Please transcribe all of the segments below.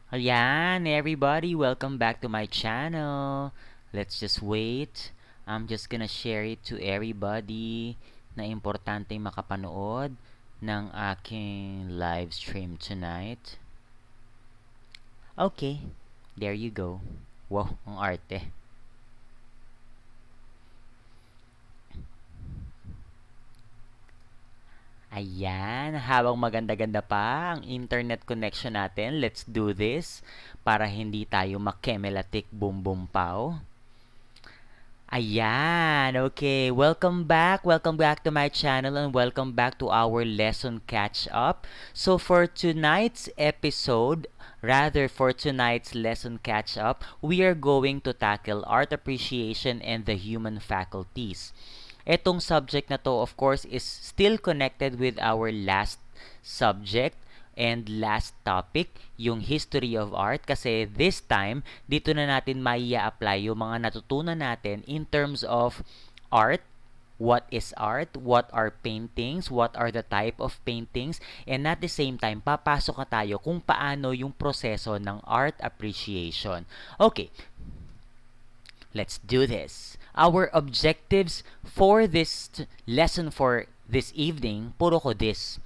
Ayan, everybody, welcome back to my channel. Let's just wait. I'm just gonna share it to everybody na importante makapanood ng aking live stream tonight. Okay, there you go. Wow, ang arte. Ayan, habang maganda-ganda pa ang internet connection natin, let's do this para hindi tayo makemelatik boom boom pow. Ayan, okay. Welcome back to my channel and welcome back to our lesson catch up. So for tonight's episode, rather for tonight's lesson catch up, we are going to tackle art appreciation and the human faculties. Etong subject na to, of course, is still connected with our last subject and last topic, yung history of art. Kasi this time, dito na natin apply yung mga natutunan natin in terms of art. What is art? What are paintings? What are the type of paintings? And at the same time, papasok na tayo kung paano yung proseso ng art appreciation. Okay, let's do this. Our objectives for this lesson for this evening, puro ko this.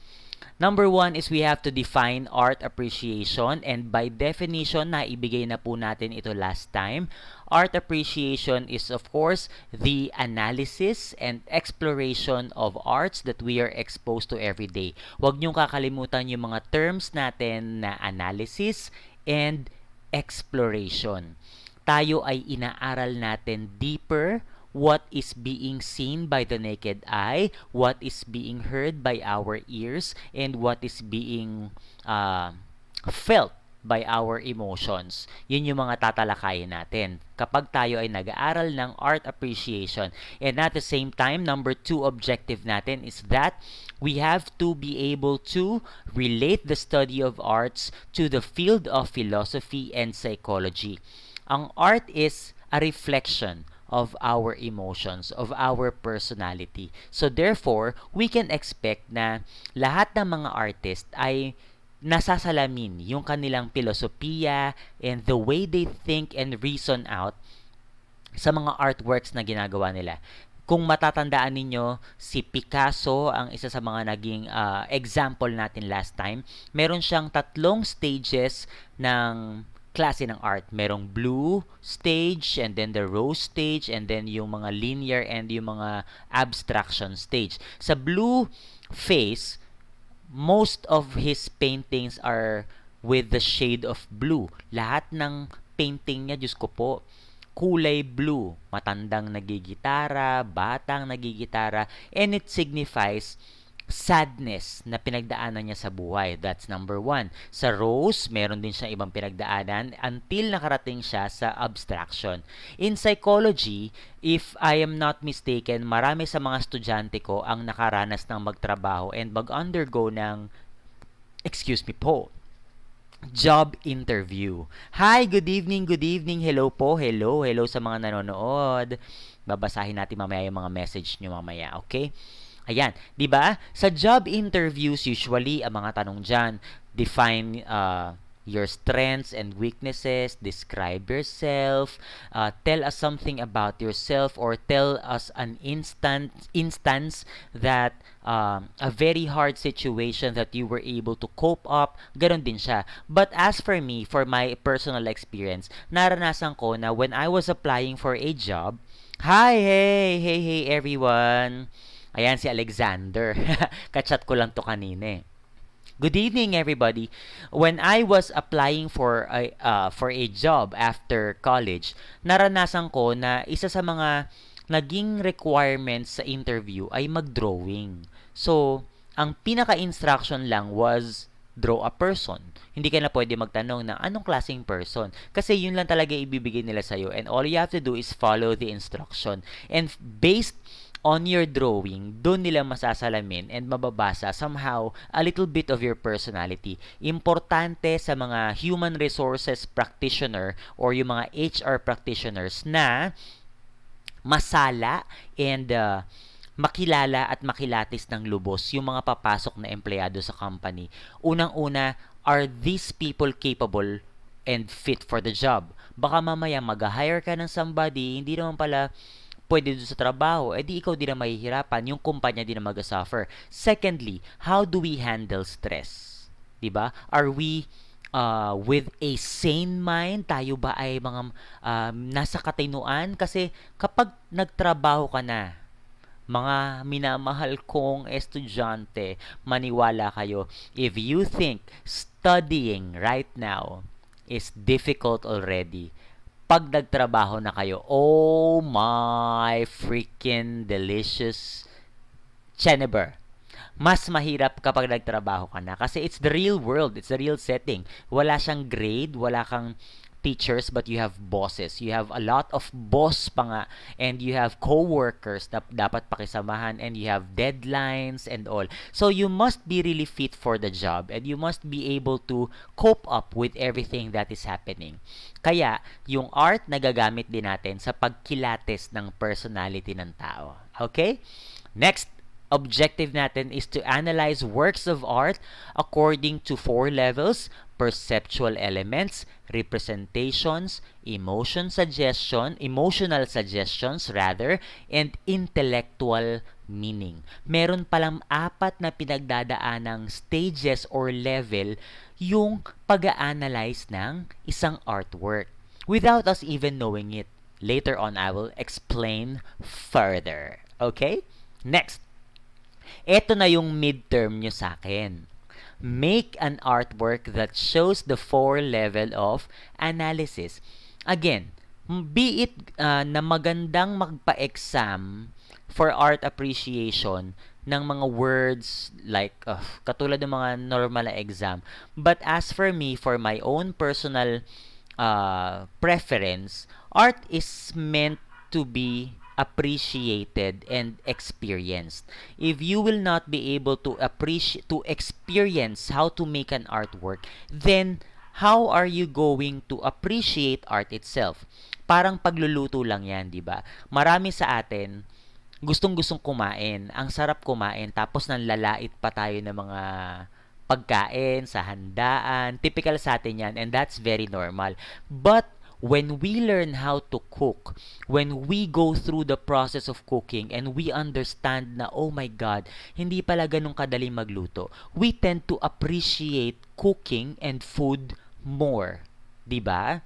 Number one is we have to define art appreciation, and by definition, naibigay na po natin ito last time. Art appreciation is of course the analysis and exploration of arts that we are exposed to every day. Huwag niyong kakalimutan yung mga terms natin na analysis and exploration. Tayo ay inaaral natin deeper what is being seen by the naked eye, what is being heard by our ears, and what is being felt by our emotions. Yun yung mga tatalakayin natin kapag tayo ay nag-aaral ng art appreciation. And at the same time, number two objective natin is that we have to be able to relate the study of arts to the field of philosophy and psychology. Ang art is a reflection of our emotions, of our personality. So therefore, we can expect na lahat ng mga artist ay nasasalamin yung kanilang filosofiya and the way they think and reason out sa mga artworks na ginagawa nila. Kung matatandaan ninyo, si Picasso ang isa sa mga naging example natin last time. Meron siyang 3 stages ng klase ng art. Merong blue stage, and then the rose stage, and then yung mga linear and yung mga abstraction stage. Sa blue phase, most of his paintings are with the shade of blue. Lahat ng painting niya, Diyos ko po, kulay blue. Matandang nagigitara, batang nagigitara, and it signifies sadness na pinagdaanan niya sa buhay. That's number one. Sa rose, meron din siyang ibang pinagdaanan until nakarating siya sa abstraction. In psychology, if I am not mistaken, marami sa mga estudyante ko ang nakaranas ng magtrabaho and mag-undergo ng, excuse me po, job interview. Hi, good evening, good evening. Hello po, hello sa mga nanonood. Babasahin natin mamaya yung mga message nyo mamaya, okay? Ayan, 'di ba? Sa job interviews usually ang mga tanong diyan, define your strengths and weaknesses, describe yourself, tell us something about yourself, or tell us an instance that a very hard situation that you were able to cope up. Ganon din siya. But as for me, for my personal experience, naranasan ko na when I was applying for a job, hi, hey everyone. Ayan si Alexander. Kachat ko lang to kanina eh. Good evening everybody. When I was applying for a job after college, naranasan ko na isa sa mga naging requirements sa interview ay mag-drawing. So, ang pinaka-instruction lang was draw a person. Hindi ka na pwede magtanong na anong klaseng person. Kasi yun lang talaga ibibigay nila sa'yo. And all you have to do is follow the instruction. And based on your drawing, doon nila masasalamin and mababasa somehow a little bit of your personality. Importante sa mga human resources practitioner or yung mga HR practitioners na masala and makilala at makilatis ng lubos yung mga papasok na empleyado sa company. Unang-una, are these people capable and fit for the job. Baka mamaya mag-hire ka ng somebody, hindi naman pala pwede doon sa trabaho, edi ikaw din na mahihirapan, yung kumpanya din na mag-suffer. Secondly, how do we handle stress? 'Di ba? Are we with a sane mind? Tayo ba ay mga nasa katinuan? Kasi kapag nagtrabaho ka na, mga minamahal kong estudyante, maniwala kayo, if you think studying right now is difficult already, pag nagtrabaho na kayo, oh my freaking delicious Chenever. Mas mahirap kapag nagtrabaho ka na kasi it's the real world, it's the real setting. Wala siyang grade, wala kang teachers, but you have bosses. You have a lot of boss pa nga, and you have co-workers na dapat pakisamahan, and you have deadlines and all. So you must be really fit for the job, and you must be able to cope up with everything that is happening. Kaya, yung art na gagamit din natin sa pagkilates ng personality ng tao. Okay? Next objective natin is to analyze works of art according to 4 levels: perceptual elements, representations, emotional suggestions rather, and intellectual meaning. Meron palang 4 na pinagdadaanang stages or level yung pag-a-analyze ng isang artwork without us even knowing it. Later on, I will explain further. Okay? Next. Ito na yung midterm nyo sa akin. Make an artwork that shows the 4 level of analysis. Again, be it na magandang magpa-exam for art appreciation ng mga words like katulad ng mga normal na exam. But as for me, for my own personal preference, art is meant to be appreciated and experienced. If you will not be able to experience how to make an artwork, then how are you going to appreciate art itself? Parang pagluluto lang 'yan, 'di ba? Marami sa atin gustong-gustong kumain. Ang sarap kumain tapos nanlalait pa tayo ng mga pagkain sa handaan. Typical sa atin 'yan, and that's very normal. But when we learn how to cook, when we go through the process of cooking and we understand na, oh my God, hindi pala ganun kadali magluto, we tend to appreciate cooking and food more. 'Di ba?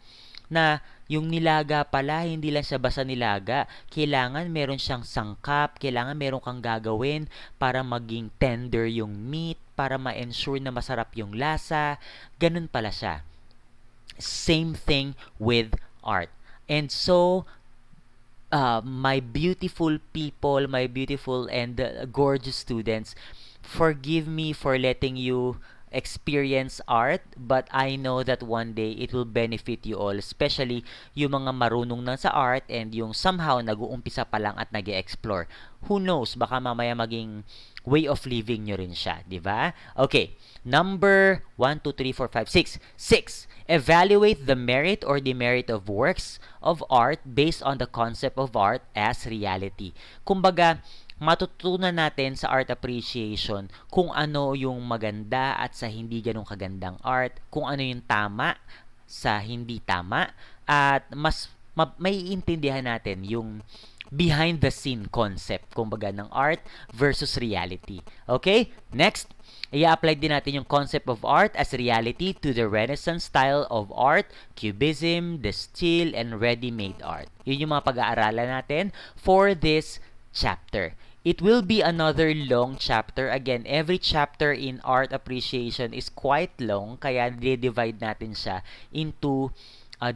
Na yung nilaga pala, hindi lang siya basta nilaga. Kailangan meron siyang sangkap, kailangan meron kang gagawin para maging tender yung meat, para ma-ensure na masarap yung lasa. Ganun pala siya. Same thing with art. And so, my beautiful people, my beautiful and gorgeous students, forgive me for letting you experience art, but I know that one day it will benefit you all, especially yung mga marunong na sa art and yung somehow nag-uumpisa pa lang at nag-e-explore. Who knows, baka mamaya maging way of living nyo rin siya, di ba? Okay, number 1, 2, 3, 4, 5, 6. 6. Evaluate the merit or demerit of works of art based on the concept of art as reality. Kumbaga, matutunan natin sa art appreciation kung ano yung maganda at sa hindi ganong kagandang art, kung ano yung tama sa hindi tama, at mas maiintindihan natin yung behind the scene concept, kumbaga, ng art versus reality. Okay? Next, i-apply din natin yung concept of art as reality to the Renaissance style of art, Cubism, the still, and ready-made art. Yun yung mga pag-aaralan natin for this chapter. It will be another long chapter. Again, every chapter in art appreciation is quite long, kaya divide natin siya into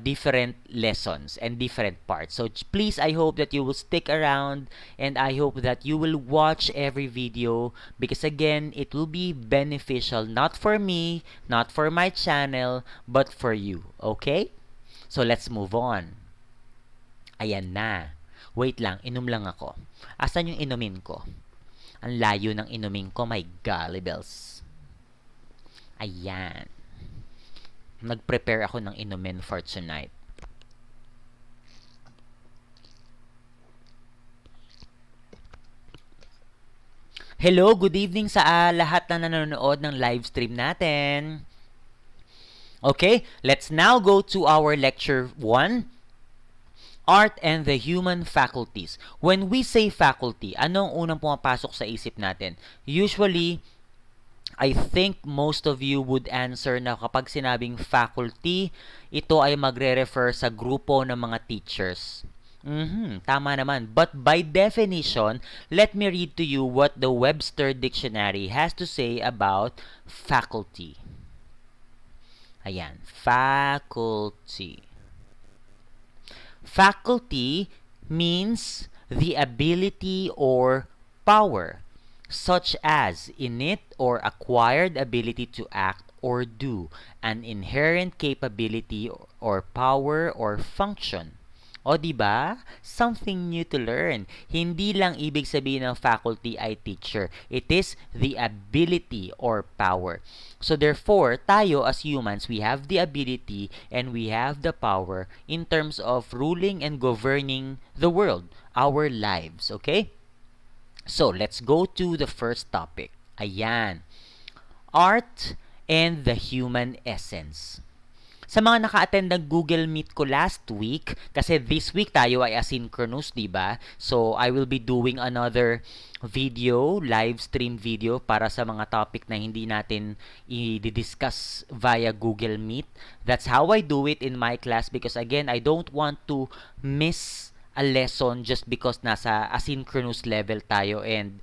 different lessons and different parts. So please, I hope that you will stick around, and I hope that you will watch every video, because again, it will be beneficial not for me, not for my channel, but for you. Okay? So let's move on. Ayan na. Wait lang, inom lang ako. Asan yung inumin ko? Ang layo ng inumin ko, my golly bells. Ayan. Nag-prepare ako ng inumin for tonight. Hello, good evening sa lahat na nanonood ng live stream natin. Okay, let's now go to our lecture 1, Art and the Human Faculties. When we say faculty, anong unang pumapasok sa isip natin? Usually, I think most of you would answer na kapag sinabing faculty, ito ay magre-refer sa grupo ng mga teachers. Tama naman. But by definition, let me read to you what the Webster Dictionary has to say about faculty. Ayan, faculty. Faculty means the ability or power, such as innate or acquired ability to act or do, an inherent capability or power or function. O di ba? Something new to learn. Hindi lang ibig sabihin ng faculty ay teacher. It is the ability or power. So therefore, tayo as humans, we have the ability and we have the power in terms of ruling and governing the world, our lives, okay? So let's go to the first topic. Ayan. Art and the human essence. Sa mga naka-attend ng Google Meet ko last week, kasi this week tayo ay asynchronous, di ba? So, I will be doing another video, live stream video para sa mga topic na hindi natin i-discuss via Google Meet. That's how I do it in my class because again, I don't want to miss a lesson just because nasa asynchronous level tayo and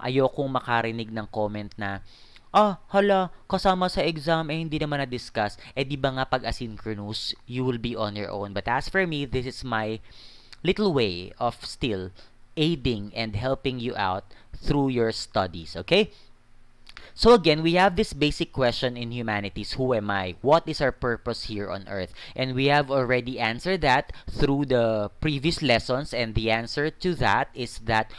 ayokong makarinig ng comment na hala, kasama sa exam, hindi naman na-discuss. Di ba nga pag asynchronous, you will be on your own. But as for me, this is my little way of still aiding and helping you out through your studies, okay? So again, we have this basic question in humanities, who am I? What is our purpose here on earth? And we have already answered that through the previous lessons, and the answer to that is that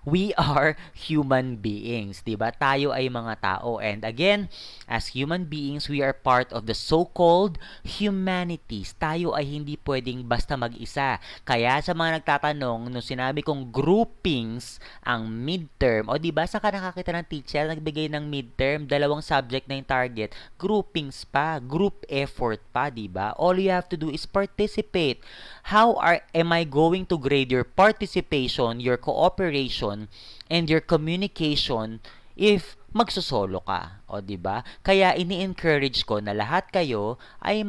we are human beings, diba? Tayo ay mga tao. And again, as human beings, we are part of the so-called humanities. Tayo ay hindi pwedeng basta mag-isa. Kaya sa mga nagtatanong, nung sinabi kong groupings ang midterm, o diba, saan ka nakakita ng teacher nagbigay ng midterm, 2 subject na yung target, groupings pa, group effort pa, diba? All you have to do is participate. How am I going to grade your participation, your cooperation, and your communication if magsosolo ka? O, diba? Kaya ini-encourage ko na lahat kayo ay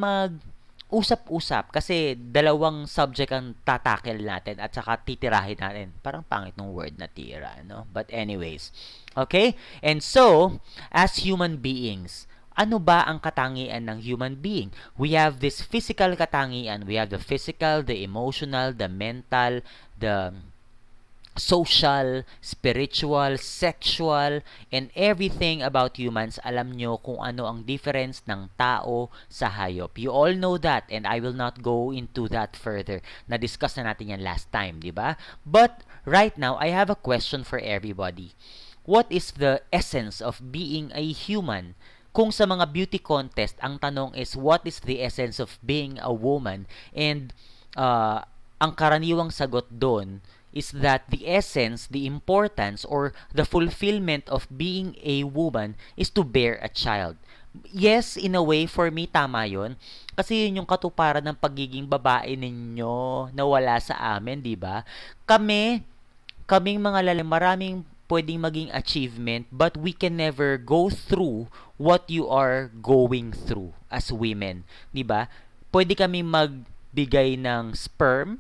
usap-usap kasi 2 subject ang tatakel natin at saka titirahin natin. Parang pangit ng word na tira, no? But anyways, okay? And so, as human beings, ano ba ang katangian ng human being? We have this physical katangian. We have the physical, the emotional, the mental, the social, spiritual, sexual, and everything about humans. Alam nyo kung ano ang difference ng tao sa hayop. You all know that and I will not go into that further. Na-discuss na natin yan last time, di ba? But right now, I have a question for everybody. What is the essence of being a human? Kung sa mga beauty contest, ang tanong is, what is the essence of being a woman? And ang karaniwang sagot doon is that the essence, the importance, or the fulfillment of being a woman is to bear a child. Yes, in a way, for me, tama yun. Kasi yun yung katuparan ng pagiging babae ninyo na wala sa amin, di ba? Kaming mga lalaki, maraming pwedeng maging achievement, but we can never go through what you are going through as women. Di ba? Pwede kami magbigay ng sperm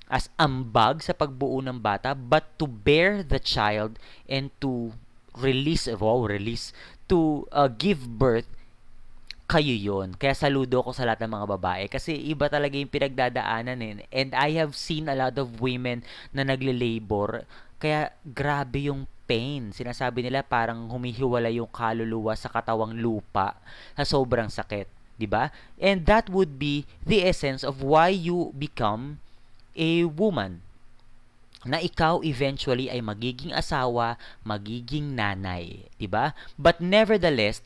as ambag sa pagbuo ng bata, but to bear the child and to give birth, kayo yon. Kaya saludo ko sa lahat ng mga babae kasi iba talaga yung pinagdadaanan and I have seen a lot of women na nagle-labor, kaya grabe yung pain. Sinasabi nila parang humihiwala yung kaluluwa sa katawang lupa sa sobrang sakit, di ba? And that would be the essence of why you become a woman, na ikaw eventually ay magiging asawa, magiging nanay, 'di ba? But nevertheless,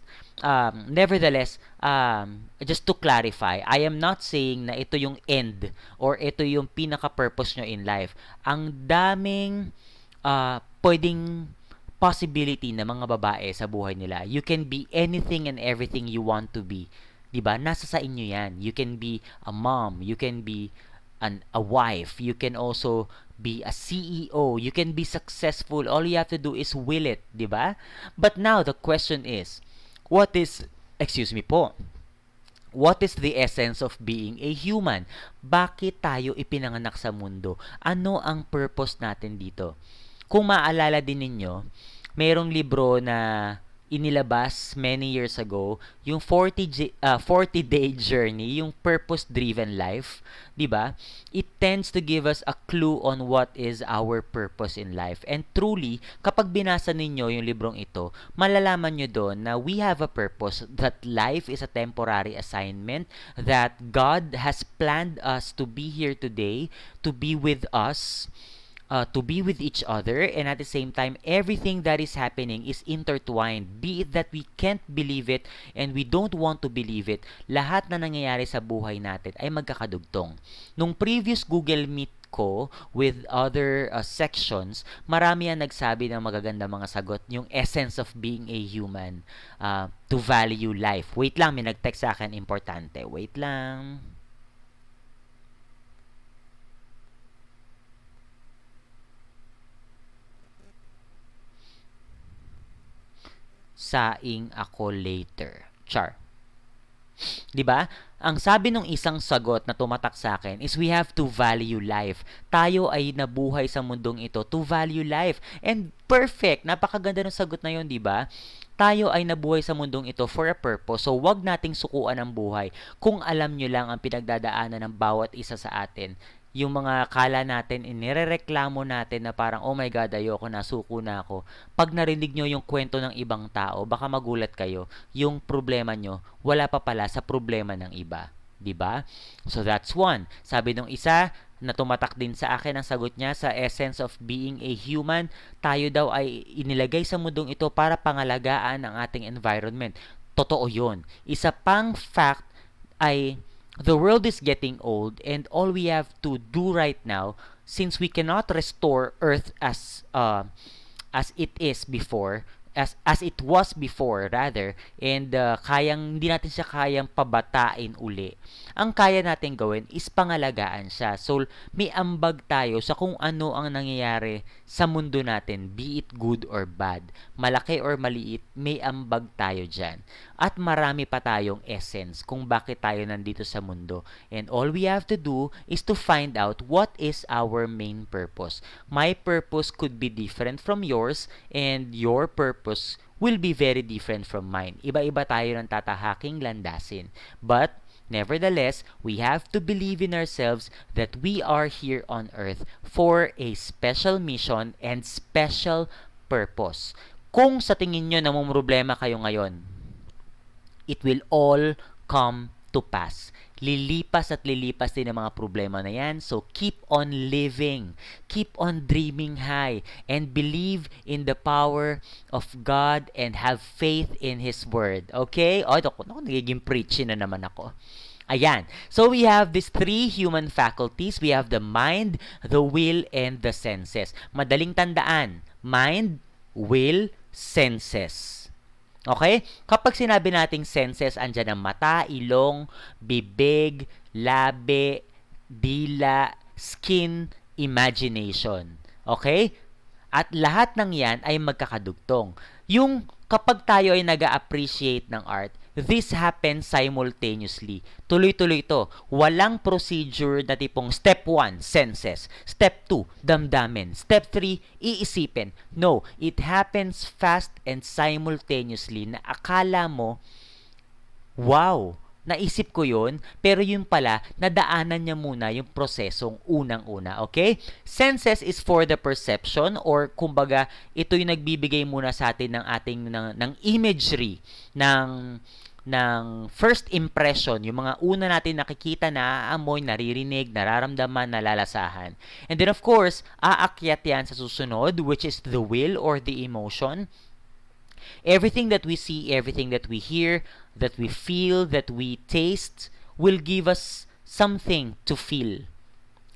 just to clarify, I am not saying na ito yung end or ito yung pinaka-purpose nyo in life. Ang daming pwedeng possibility na mga babae sa buhay nila. You can be anything and everything you want to be. 'Di ba? Nasa sa inyo 'yan. You can be a mom, you can be a wife, you can also be a CEO, you can be successful. All you have to do is will it, 'di ba? But now the question is, excuse me po, what is the essence of being a human? Bakit tayo ipinanganak sa mundo? Ano ang purpose natin dito? Kung maalala din ninyo, mayroong libro na inilabas many years ago, yung 40-day journey, yung purpose-driven life, 'di ba? It tends to give us a clue on what is our purpose in life. And truly, kapag binasa ninyo yung librong ito, malalaman nyo doon na we have a purpose, that life is a temporary assignment, that God has planned us to be here today, to be with us, to be with each other, and at the same time, everything that is happening is intertwined. Be it that we can't believe it and we don't want to believe it, lahat na nangyayari sa buhay natin ay magkakadugtong. Nung previous Google Meet ko with other sections, marami ang nagsabi ng magaganda mga sagot, yung essence of being a human, to value life. Wait lang, may nag-text sa akin, importante. Wait lang. Saing ako later. Char. 'Di ba? Ang sabi ng isang sagot na tumatak sa akin is we have to value life. Tayo ay nabuhay sa mundong ito to value life. And perfect. Napakaganda ng sagot na 'yon, 'di ba? Tayo ay nabuhay sa mundong ito for a purpose. So, wag nating sukuan ang buhay. Kung alam nyo lang ang pinagdadaanan ng bawat isa sa atin, yung mga kala natin, inirereklamo natin na parang, oh my God, ayoko na, suko na ako. Pag narinig nyo yung kwento ng ibang tao, baka magulat kayo. Yung problema nyo, wala pa pala sa problema ng iba. 'Di ba? So that's one. Sabi nung isa, na tumatak din sa akin ang sagot niya sa essence of being a human, tayo daw ay inilagay sa mundong ito para pangalagaan ang ating environment. Totoo 'yon. Isa pang fact ay the world is getting old, and all we have to do right now, since we cannot restore Earth as it is before, as it was before rather, and hindi natin siya kayang pabatain uli. Ang kaya natin gawin is pangalagaan siya. So may ambag tayo sa kung ano ang nangyayari sa mundo natin, be it good or bad, malaki or maliit, may ambag tayo dyan. At marami pa tayong essence kung bakit tayo nandito sa mundo. And all we have to do is to find out what is our main purpose. My purpose could be different from yours, and your purpose will be very different from mine. Iba-iba tayo ng tatahaking landasin. But nevertheless, we have to believe in ourselves that we are here on earth for a special mission and special purpose. Kung sa tingin nyo namumroblema kayo ngayon, it will all come to pass. Lilipas at lilipas din ang mga problema na yan. So, keep on living. Keep on dreaming high. And believe in the power of God and have faith in His Word. Okay? O, nagiging preachy na naman ako. Ayan. So, we have these three human faculties. We have the mind, the will, and the senses. Madaling tandaan. Mind, will, senses. Okay? Kapag sinabi nating senses, andyan ang mata, ilong, bibig, labi, dila, skin, imagination. Okay? At lahat ng yan ay magkakadugtong. Yung kapag tayo ay nag-appreciate ng art, this happens simultaneously. Tuloy-tuloy ito. Walang procedure na tipong step 1, senses. Step 2, damdamin. Step 3, iisipin. No, it happens fast and simultaneously na akala mo, wow, naisip ko yun, pero yun pala, nadaanan niya muna yung prosesong unang-una, okay? Senses is for the perception, or kumbaga, ito yung nagbibigay muna sa atin ng ating ng imagery, ng first impression, yung mga una natin nakikita, naaamoy, naririnig, nararamdaman, nalalasahan. And then of course, aakyat yan sa susunod, which is the will or the emotion. Everything that we see, everything that we hear, that we feel, that we taste, will give us something to feel.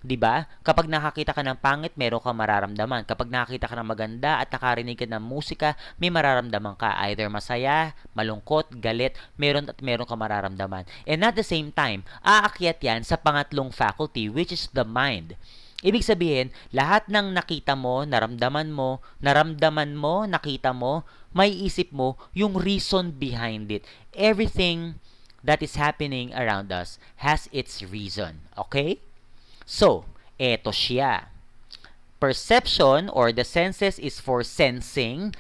'Di ba? Kapag nakakita ka ng pangit, meron kang mararamdaman. Kapag nakakita ka ng maganda at nakarinig ka ng musika, may mararamdaman ka. Either masaya, malungkot, galit, meron kang mararamdaman. And at the same time, aakyat yan sa pangatlong faculty, which is the mind. Ibig sabihin, lahat ng nakita mo, naramdaman mo, nakita mo, may isip mo yung reason behind it. Everything that is happening around us has its reason. Okay? So, eto siya. Perception or the senses is for sensing,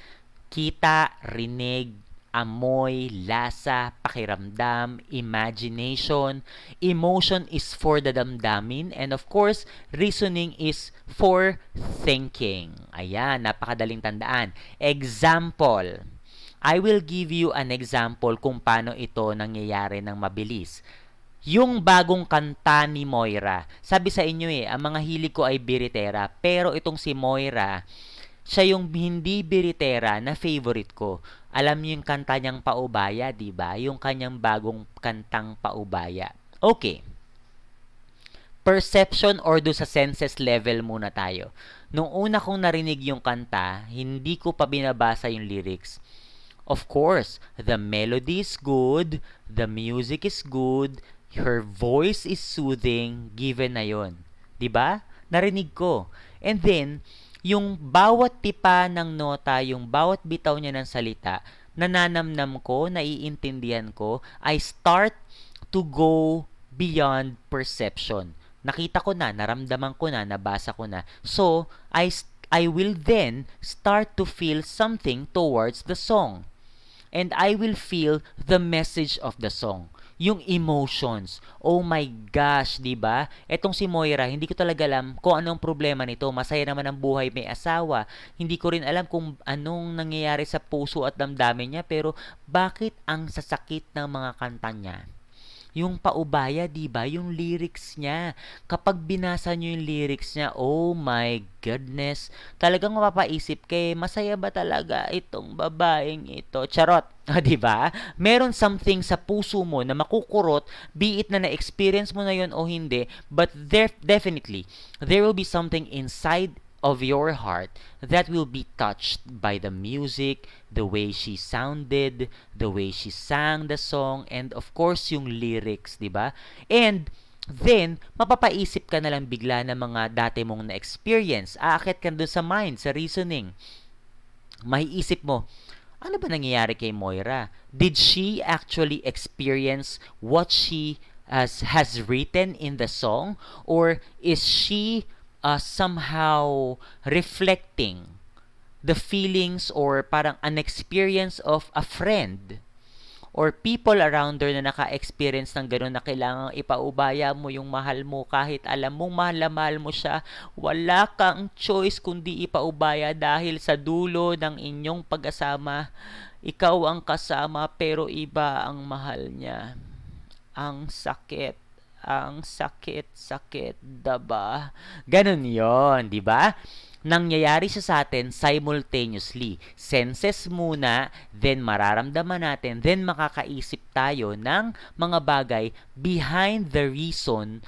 kita, rinig, amoy, lasa, pakiramdam, imagination. Emotion is for the damdamin. And of course, reasoning is for thinking. Ayan, napakadaling tandaan. Example. I will give you an example kung paano ito nangyayari ng mabilis. Yung bagong kanta ni Moira, sabi sa inyo ang mga hilig ko ay biritera, pero itong si Moira, siya yung hindi biritera na favorite ko. Alam niyo yung kanta niyang Paubaya, di ba? Yung kanyang bagong kantang Paubaya. Okay. Perception or do sa senses level muna tayo. Nung una kong narinig yung kanta, hindi ko pa binabasa yung lyrics. Of course, the melody is good, the music is good, her voice is soothing, given na yon. Diba? Narinig ko. And then, yung bawat tipa ng nota, yung bawat bitaw niya ng salita, nananamnam ko, naiintindihan ko, I start to go beyond perception. Nakita ko na, naramdaman ko na, nabasa ko na. So, I will then start to feel something towards the song. And I will feel the message of the song. Yung emotions. Oh my gosh, di ba? Etong si Moira, hindi ko talaga alam kung anong problema nito. Masaya naman ang buhay, may asawa. Hindi ko rin alam kung anong nangyayari sa puso at damdamin niya, pero bakit ang sasakit ng mga kanta niya? Yung Paubaya, di ba? Yung lyrics niya. Kapag binasa niyo yung lyrics niya, oh my goodness. Talagang mapapaisip kay, masaya ba talaga itong babaeng ito? Charot. Di ba? Meron something sa puso mo na makukurot, be it na na-experience mo na yun o hindi, but definitely, there will be something inside of your heart that will be touched by the music, the way she sounded, the way she sang the song, and of course yung lyrics, di ba? And then, mapapaisip ka na lang bigla ng mga dati mong na-experience. Aakit ka doon sa mind, sa reasoning. Maiisip mo, ano ba nangyayari kay Moira? Did she actually experience what she has written in the song? Or is she somehow reflecting the feelings or parang an experience of a friend or people around her na naka-experience ng gano'n na kailangang ipaubaya mo yung mahal mo kahit alam mong mahal na mahal mo siya, wala kang choice kundi ipaubaya dahil sa dulo ng inyong pag-asama, ikaw ang kasama pero iba ang mahal niya. Ang sakit. Ang sakit, diba? Ganun yon, diba? Nangyayari siya sa atin simultaneously. Senses muna, then mararamdaman natin, then makakaisip tayo ng mga bagay behind the reason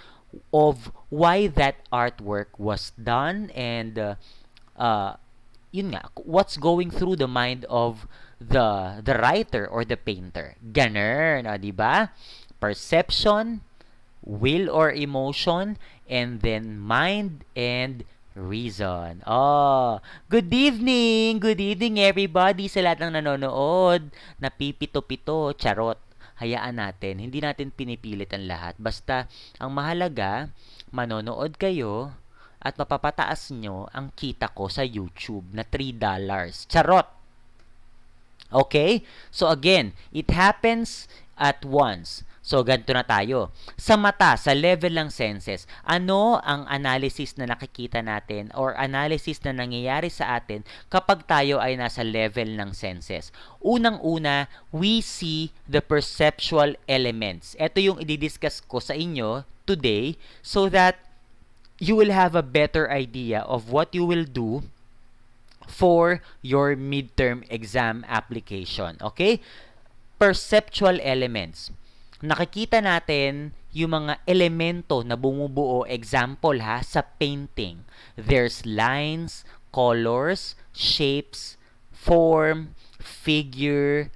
of why that artwork was done and yun nga, what's going through the mind of the writer or the painter. Ganun, diba? Perception, will or emotion, and then mind and reason. Oh, good evening everybody sa lahat ng nanonood. Napipito-pito, charot. Hayaan natin, hindi natin pinipilit ang lahat. Basta, ang mahalaga, manonood kayo at mapapataas nyo ang kita ko sa YouTube na $3. Charot! Okay? So again, it happens at once. So, ganito na tayo. Sa mata, sa level ng senses, ano ang analysis na nakikita natin or analysis na nangyayari sa atin kapag tayo ay nasa level ng senses? Unang-una, we see the perceptual elements. Ito yung i-discuss ko sa inyo today so that you will have a better idea of what you will do for your midterm exam application. Okay? Perceptual elements. nakikita natin yung mga elemento na bumubuo, example ha, sa painting. There's lines, colors, shapes, form, figure,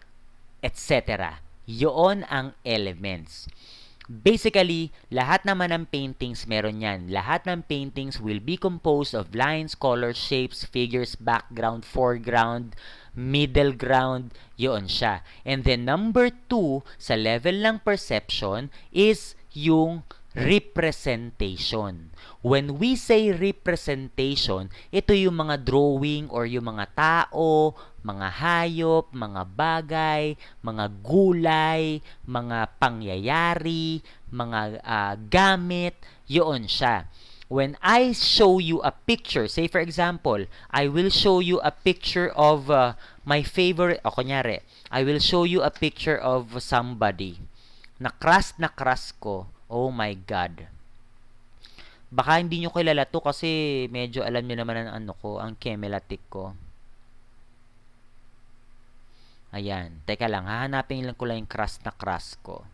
etc. Yun ang elements. Basically, lahat naman ng paintings meron yan. Lahat ng paintings will be composed of lines, colors, shapes, figures, background, foreground, middle ground, yun siya. And then number 2, sa level ng perception, is yung representation. When we say representation, ito yung mga drawing or yung mga tao, mga hayop, mga bagay, mga gulay, mga pangyayari, mga gamit, yun siya. When I show you a picture, say for example, I will show you a picture of my favorite, o kunyari, I will show you a picture of somebody na crush ko. Oh my God. Baka hindi nyo kilala to kasi medyo alam nyo naman ang ano ko, ang kemelatik ko. Ayan. Teka lang, hahanapin lang ko lang yung crush ko.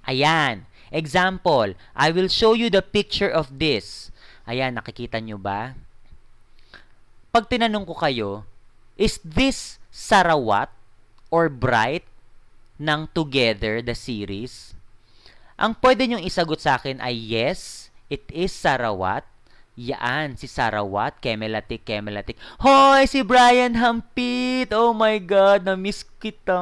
Ayan. Example, I will show you the picture of this. Ayan, nakikita nyo ba? Pag tinanong ko kayo, is this Sarawat or Bright ng Together, the series? Ang pwede nyong isagot sa akin ay yes, it is Sarawat. Yaan, si Sarawat, Kemelatik. Hoy, si Brian Hampit! Oh my God, na-miss kita.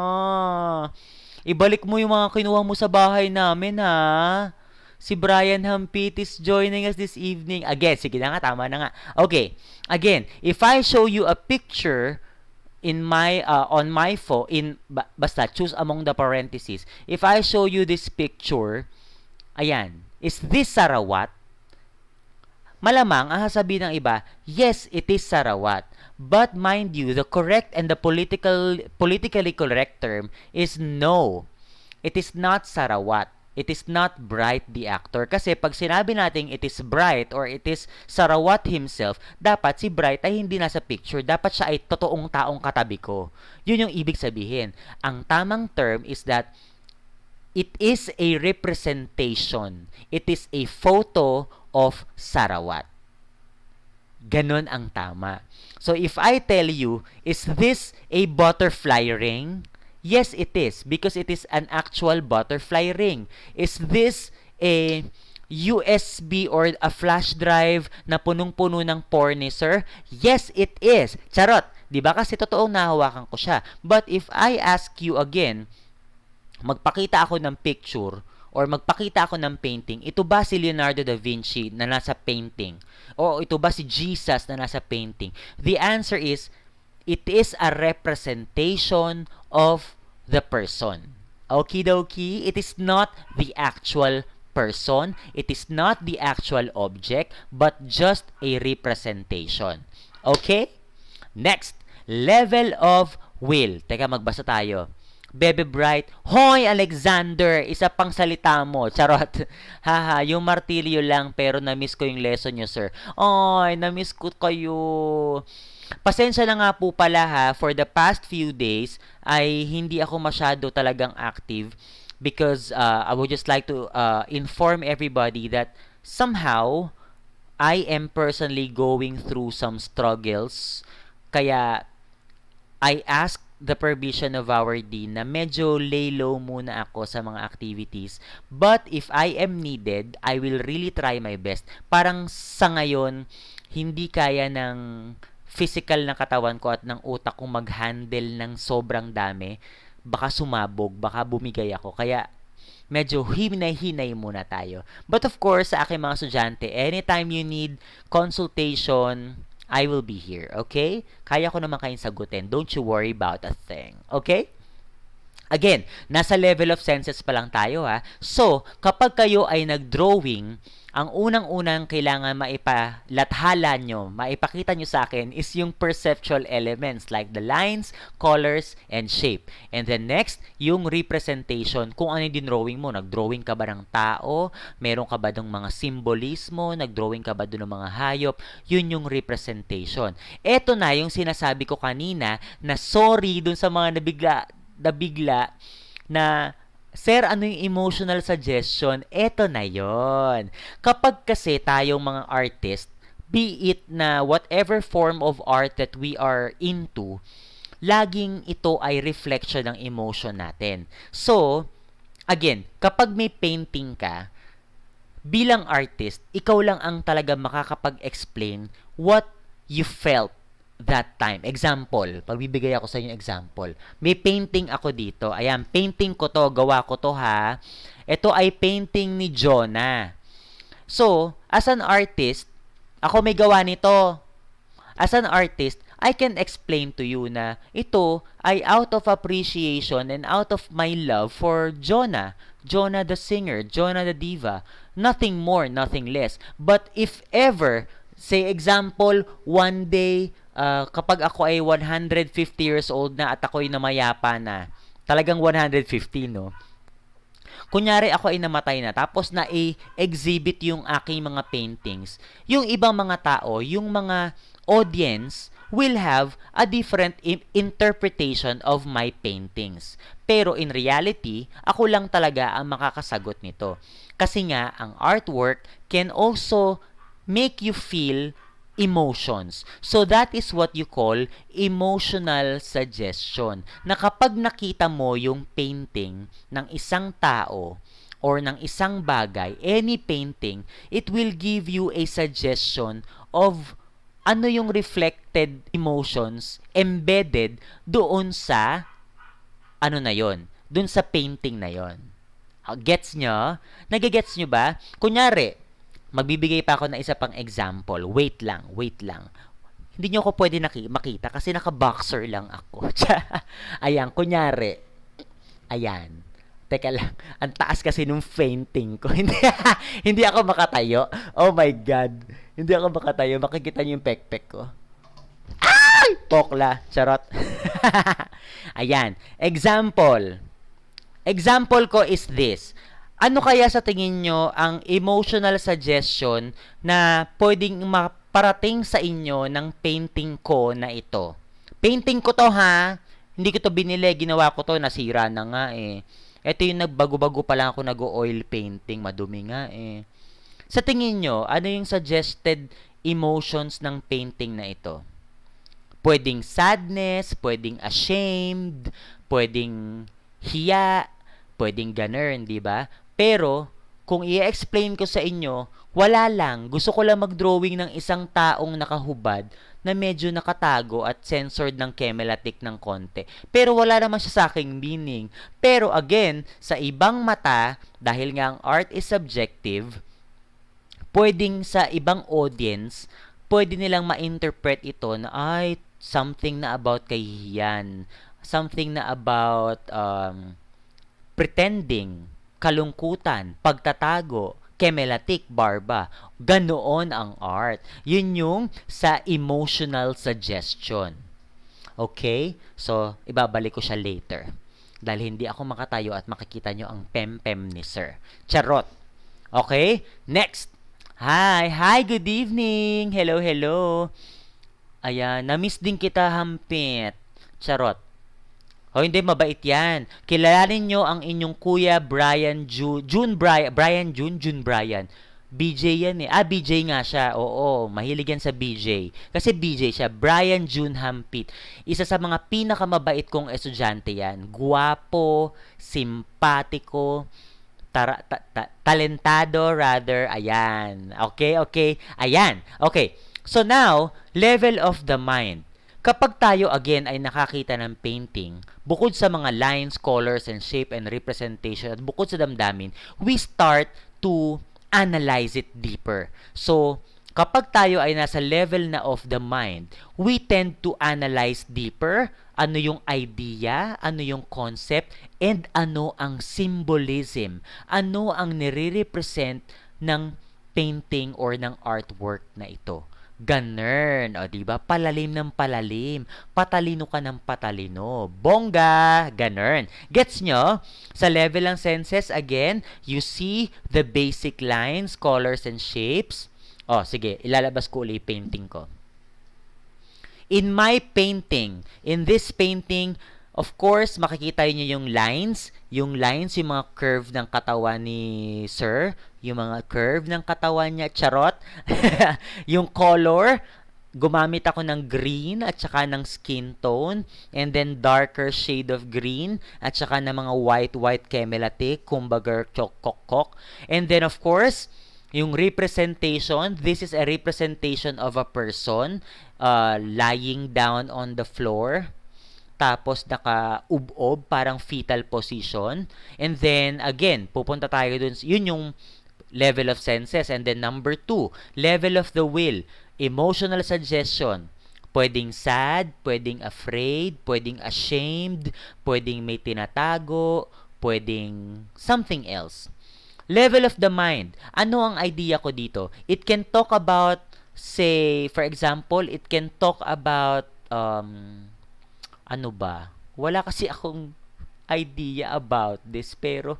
Ibalik mo yung mga kinuha mo sa bahay namin, ha? Si Brian Hampit is joining us this evening. Again, sige na nga, tama na nga. Okay, again, if I show you a picture in my on my phone, basta choose among the parentheses, if I show you this picture, ayan, is this Sarawat? Malamang ang sasabihin ng iba, yes, it is Sarawat. But mind you, the correct and the politically correct term is no. It is not Sarawat. It is not Bright the actor. Kasi pag sinabi natin it is Bright or it is Sarawat himself, dapat si Bright ay hindi nasa picture. Dapat siya ay totoong taong katabi ko. Yun yung ibig sabihin. Ang tamang term is that it is a representation. It is a photo of Sarawat. Ganon ang tama. So if I tell you, is this a butterfly ring? Yes, it is, because it is an actual butterfly ring. Is this a USB or a flash drive na punong-puno ng porny, sir? Yes, it is. Charot! Diba? Kasi totoong nahawakan ko siya. But if I ask you again, magpakita ako ng picture or magpakita ako ng painting, ito ba si Leonardo da Vinci na nasa painting? O ito ba si Jesus na nasa painting? The answer is, it is a representation of the person. Okie dokie, it is not the actual person, it is not the actual object, but just a representation. Okay? Next, level of will. Teka, magbasa tayo. Bebe Bright, hoy Alexander, isa pang salita mo. Charot. Haha, yung martilyo lang pero na-miss ko yung lesson nyo, sir. Ay, na-miss ko kayo. Pasensya na nga po pala ha, for the past few days ay hindi ako masyado talagang active because I would just like to inform everybody that somehow I am personally going through some struggles. Kaya I asked the permission of our dean na medyo lay low muna ako sa mga activities. But if I am needed, I will really try my best. Parang sa ngayon, hindi kaya ng physical na katawan ko at ng utak ko mag-handle ng sobrang dami. Baka sumabog, baka bumigay ako. Kaya medyo hinay-hinay muna tayo. But of course, sa aking mga estudyante, anytime you need consultation, I will be here, okay? Kaya ko naman kayong sagutin. Don't you worry about a thing, okay? Again, nasa level of senses pa lang tayo ha. So, kapag kayo ay nag-drawing, ang unang-unang kailangan maipalathala nyo, maipakita nyo sa akin is yung perceptual elements like the lines, colors, and shape. And then next, yung representation. Kung ano yung drawing mo, nag-drawing ka ba ng tao? Meron ka ba ng mga simbolismo? Nag-drawing ka ba doon ng mga hayop? Yun yung representation. Eto na yung sinasabi ko kanina na sorry dun sa mga nabigla na Sir, ano yung emotional suggestion? Eto na yon. Kapag kasi tayong mga artist, be it na whatever form of art that we are into, laging ito ay reflection ng emotion natin. So, again, kapag may painting ka, bilang artist, ikaw lang ang talaga makakapag-explain what you felt that time. Example, pagbibigay ako sa inyo example. May painting ako dito. Ayan, painting ko to, gawa ko to ha. Ito ay painting ni Jonah. So, as an artist, ako may gawa nito. As an artist, I can explain to you na ito ay out of appreciation and out of my love for Jonah. Jonah the singer, Jonah the diva. Nothing more, nothing less. But if ever, say example, one day, kapag ako ay 150 years old na at ako'y namayapa na, talagang 150, no? Kunyari ako ay namatay na tapos na i-exhibit yung aking mga paintings. Yung ibang mga tao, yung mga audience will have a different interpretation of my paintings. Pero in reality, ako lang talaga ang makakasagot nito. Kasi nga, ang artwork can also make you feel emotions. So that is what you call emotional suggestion. Na kapag nakita mo yung painting ng isang tao or ng isang bagay, any painting, it will give you a suggestion of ano yung reflected emotions embedded doon sa ano na yon, doon sa painting na yon. Gets nyo? Nagigets nyo ba? Kunyari, magbibigay pa ako ng isa pang example. Wait lang, wait lang. Hindi nyo ako pwede makita kasi naka-boxer lang ako. Ayan, kunyari. Ayan. Teka lang, ang taas kasi nung fainting ko. Hindi ako makatayo. Oh my God. Hindi ako makatayo. Makikita nyo yung pekpek ko. Ay! Pokla. Charot. Ayan. Example. Example ko is this. Ano kaya sa tingin nyo ang emotional suggestion na pwedeng maparating sa inyo ng painting ko na ito? Painting ko to ha. Hindi ko to binili. Ginawa ko to. Nasira na nga eh. Ito yung nagbago-bago pa lang ako nag-oil painting. Madumi nga eh. Sa tingin nyo, ano yung suggested emotions ng painting na ito? Pwedeng sadness, pwedeng ashamed, pwedeng hiya, pwedeng ganun, di ba? Pero, kung i-explain ko sa inyo, wala lang. Gusto ko lang mag-drawing ng isang taong nakahubad na medyo nakatago at censored ng chemelatic ng konti. Pero wala naman siya sa aking meaning. Pero again, sa ibang mata, dahil nga ang art is subjective, pwedeng sa ibang audience, pwede nilang ma-interpret ito na ay something na about kahihiyan, something na about pretending, kalungkutan, pagtatago, chemelatic, barba. Ganoon ang art. Yun yung sa emotional suggestion. Okay? So, ibabalik ko siya later. Dahil hindi ako makatayo at makikita nyo ang pem-pem ni Sir. Charot. Okay? Next. Hi! Hi! Good evening! Hello, hello! Ayan, na-miss din kita, Hampit. Charot. O hindi, mabait yan. Kilalanin nyo ang inyong kuya Brian June Brian. BJ yan eh. BJ nga siya. Oo, mahilig yan sa BJ. Kasi BJ siya. Brian June Hampit. Isa sa mga pinakamabait kong estudyante yan. Guwapo, simpatiko, talentado rather. Ayan. Okay, okay. Ayan. Okay. So now, level of the mind. Kapag tayo again ay nakakita ng painting, bukod sa mga lines, colors, and shape and representation, at bukod sa damdamin, we start to analyze it deeper. So, kapag tayo ay nasa level na of the mind, we tend to analyze deeper ano yung idea, ano yung concept, and ano ang symbolism, ano ang nire-represent ng painting or ng artwork na ito. Ganun. O, diba? Palalim ng palalim. Patalino ka ng patalino. Bongga! Ganun. Gets nyo? Sa level ng senses, again, you see the basic lines, colors, and shapes. O, sige. Ilalabas ko ulit painting ko. In my painting, in this painting, Of course, makikita niyo yung lines, yung mga curve ng katawan ni Sir, yung mga curve ng katawan niya, charot. Yung color, gumamit ako ng green at saka ng skin tone, and then darker shade of green at saka ng mga white kemelati, kumbaga chok-kok-kok. And then of course, yung representation, this is a representation of a person lying down on the floor, tapos naka-ubob, parang fetal position. And then, again, pupunta tayo dun. Yun yung level of senses. And then, number 2, level of the will. Emotional suggestion. Pwedeng sad, pwedeng afraid, pwedeng ashamed, pwedeng may tinatago, pwedeng something else. Level of the mind. Ano ang idea ko dito? It can talk about, say, for example, it can talk about, ano ba? Wala kasi akong idea about this, pero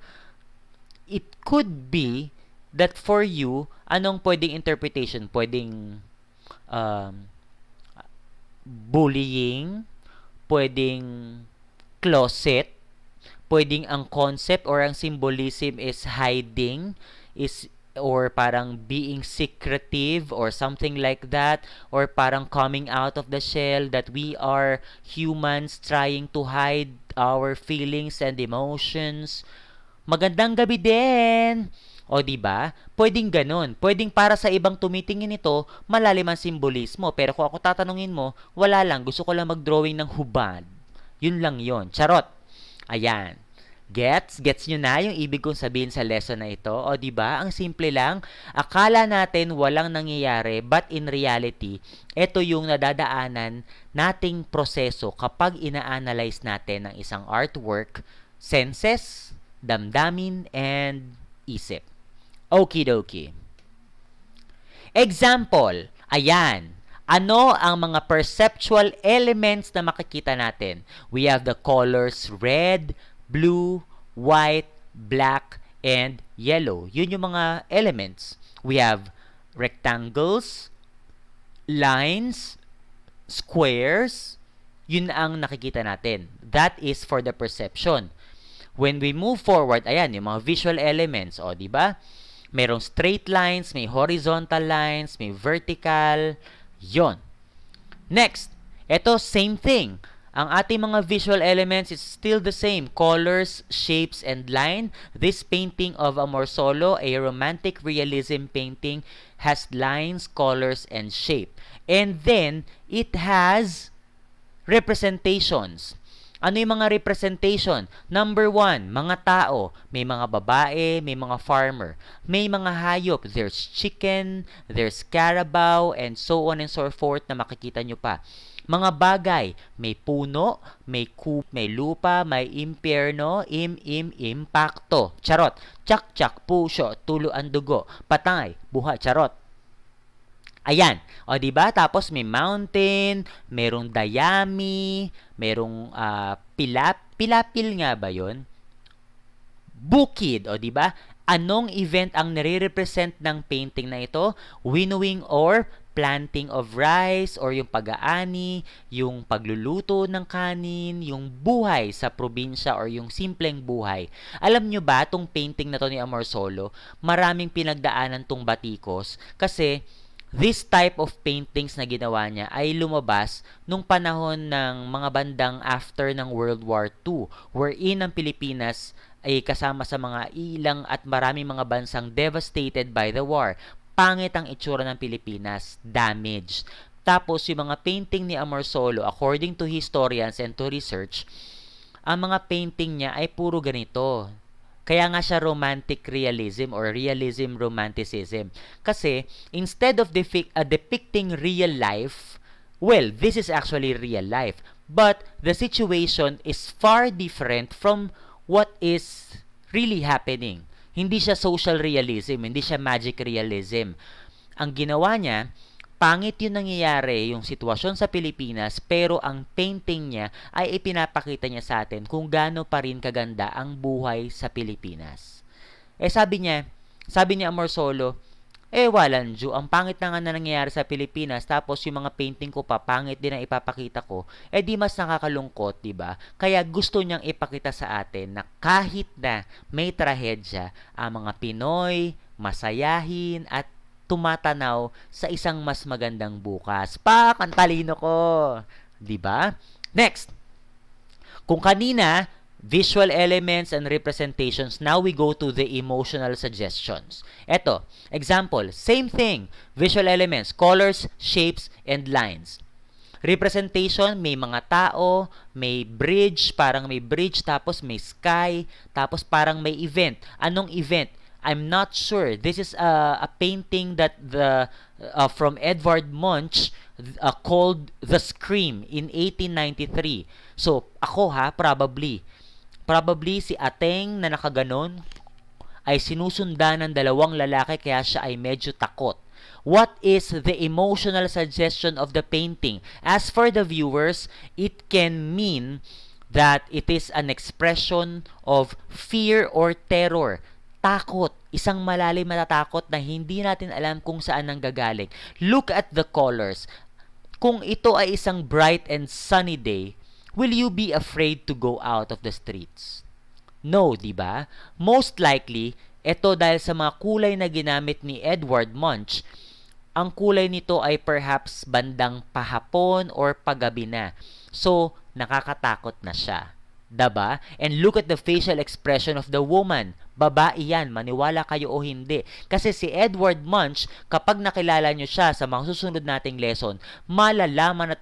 it could be that for you, anong pwedeng interpretation? Pwedeng um, bullying, pwedeng closet, pwedeng ang concept or ang symbolism is hiding, is or parang being secretive or something like that, or parang coming out of the shell, that we are humans trying to hide our feelings and emotions. Magandang gabi din. O di ba? Pwedeng ganun. Pwedeng para sa ibang tumitingin ito, malalim ang simbolismo. Pero kung ako tatanungin mo, wala lang. Gusto ko lang mag-drawing ng hubad. Yun lang yon. Charot. Ayan. Gets? Gets nyo na yung ibig kong sabihin sa lesson na ito? O di ba? Ang simple lang. Akala natin walang nangyayari, but in reality, ito yung nadadaanan nating proseso kapag ina-analyze natin ang isang artwork, senses, damdamin, and isip. Okie dokie. Example. Ayan. Ano ang mga perceptual elements na makikita natin? We have the colors red, blue, white, black, and yellow. Yun yung mga elements. We have rectangles, lines, squares. Yun ang nakikita natin. That is for the perception. When we move forward, ayan, yung mga visual elements. O, di ba? Merong straight lines, may horizontal lines, may vertical. Yon. Next, ito, same thing. Ang ating mga visual elements is still the same. Colors, shapes, and line. This painting of Amorsolo, a romantic realism painting, has lines, colors, and shape. And then, it has representations. Ano yung mga representation? Number 1, mga tao. May mga babae, may mga farmer. May mga hayop. There's chicken, there's carabao, and so on and so forth na makikita nyo pa. Mga bagay, may puno, may may lupa, may impyerno, impacto. Charot. Tsak-tsak, puso, tulo ang dugo, patay, buhay, charot. Ayan. O, diba? Tapos may mountain, merong dayami, merong pilapil nga ba yon? Bukid. O, diba? Anong event ang nire-represent ng painting na ito? Winnowing or planting of rice, or yung pag-aani, yung pagluluto ng kanin, yung buhay sa probinsya, or yung simpleng buhay. Alam nyo ba, tong painting na to ni Amorsolo, maraming pinagdaanan tong batikos kasi this type of paintings na ginawa niya ay lumabas nung panahon ng mga bandang after ng World War II, wherein ang Pilipinas ay kasama sa mga ilang at maraming mga bansang devastated by the war. Pangit ang itsura ng Pilipinas, damaged. Tapos yung mga painting ni Amorsolo, according to historians and to research, ang mga painting niya ay puro ganito. Kaya nga siya romantic realism or realism romanticism. Kasi instead of depicting real life, well, this is actually real life. But the situation is far different from what is really happening. Hindi siya social realism, hindi siya magic realism. Ang ginawa niya, pangit yung nangyayari, yung sitwasyon sa Pilipinas, pero ang painting niya ay ipinapakita niya sa atin kung gaano pa rin kaganda ang buhay sa Pilipinas. Sabi ni Amorsolo, Walanju, ang pangit na nga na nangyayari sa Pilipinas, tapos yung mga painting ko pa, pangit din ang ipapakita ko, di mas nakakalungkot, di ba? Kaya gusto niyang ipakita sa atin na kahit na may trahedya, ang mga Pinoy, masayahin at tumatanaw sa isang mas magandang bukas. Ang talino ko! Di ba? Next! Kung kanina, visual elements and representations, now we go to the emotional suggestions. Eto, example, same thing. Visual elements, colors, shapes, and lines. Representation, may mga tao, may bridge, parang may bridge, tapos may sky, tapos parang may event. Anong event? I'm not sure. This is a painting that from Edvard Munch called The Scream in 1893. So, ako probably si Ateng na nakaganon ay sinusundan ng dalawang lalaki kaya siya ay medyo takot. What is the emotional suggestion of the painting? As for the viewers, it can mean that it is an expression of fear or terror. Takot. Isang malalim na takot na hindi natin alam kung saan nanggagaling. Look at the colors. Kung ito ay isang bright and sunny day, will you be afraid to go out of the streets? No, di ba? Most likely, ito dahil sa mga kulay na ginamit ni Edvard Munch, ang kulay nito ay perhaps bandang pahapon or paggabi na. So, nakakatakot na siya. Diba? And look at the facial expression of the woman. Babae yan, maniwala kayo o hindi. Kasi si Edvard Munch, kapag nakilala nyo siya sa mga susunod nating lesson, malalaman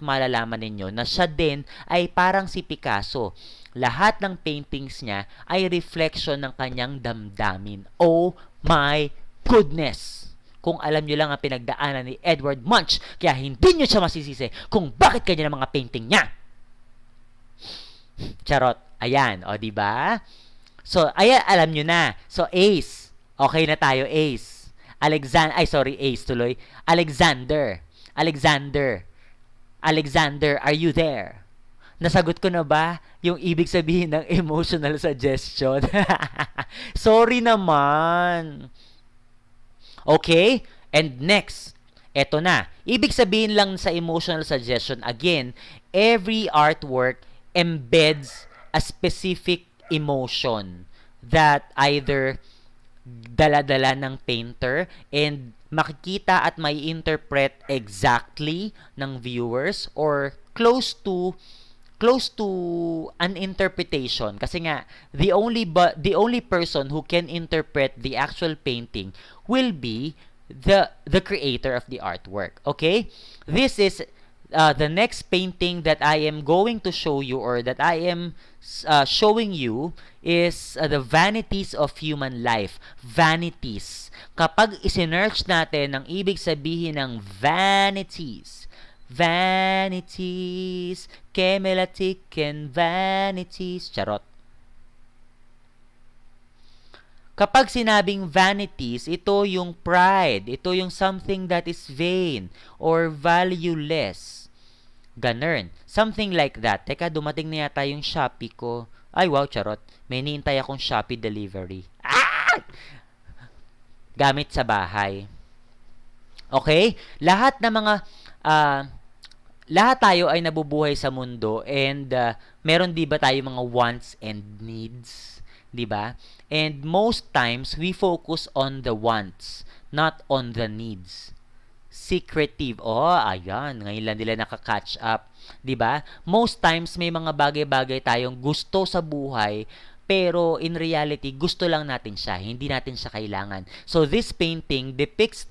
ninyo na siya din ay parang si Picasso. Lahat ng paintings niya ay reflection ng kanyang damdamin. Oh my goodness! Kung alam nyo lang ang pinagdaanan ni Edvard Munch, kaya hindi nyo siya masisisi kung bakit kanya ng mga painting niya. Charot. Ayan, o di ba? So, ayan, alam nyo na. So, Ace. Okay na tayo, Ace. Ace tuloy. Alexander, are you there? Nasagot ko na ba yung ibig sabihin ng emotional suggestion? Sorry naman. Okay? And next, eto na. Ibig sabihin lang sa emotional suggestion, again, every artwork embeds a specific emotion that either dala-dala ng painter and makikita at may interpret exactly ng viewers or close to an interpretation, kasi nga the only person who can interpret the actual painting will be the creator of the artwork. Okay, this is the next painting that I am going to show you, or that I am showing you, is the vanities of human life. Vanities. Kapag isinearch natin ang ibig sabihin ng vanities, chemelatic and vanities, charot. Kapag sinabing vanities, ito yung pride, ito yung something that is vain or valueless. Ganun. Something like that. Teka, dumating na yata yung Shopee ko. Ay, wow, charot. May niintay akong Shopee delivery. Gamit sa bahay. Okay? Lahat tayo ay nabubuhay sa mundo, and meron di ba tayo mga wants and needs? Di ba? And most times, we focus on the wants, not on the needs. Secretive. Ayan. Ngayon lang nila nakaka-catch up. Diba? Most times, may mga bagay-bagay tayong gusto sa buhay, pero in reality, gusto lang natin siya. Hindi natin siya kailangan. So, this painting depicts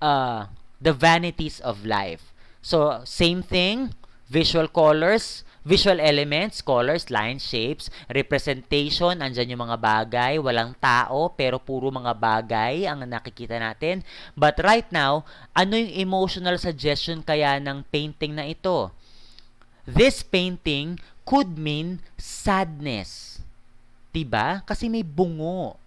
the vanities of life. So, same thing. Visual colors, visual elements, colors, lines, shapes, representation, andyan yung mga bagay, walang tao, pero puro mga bagay ang nakikita natin. But right now, ano yung emotional suggestion kaya ng painting na ito? This painting could mean sadness. Diba? Kasi may bungo.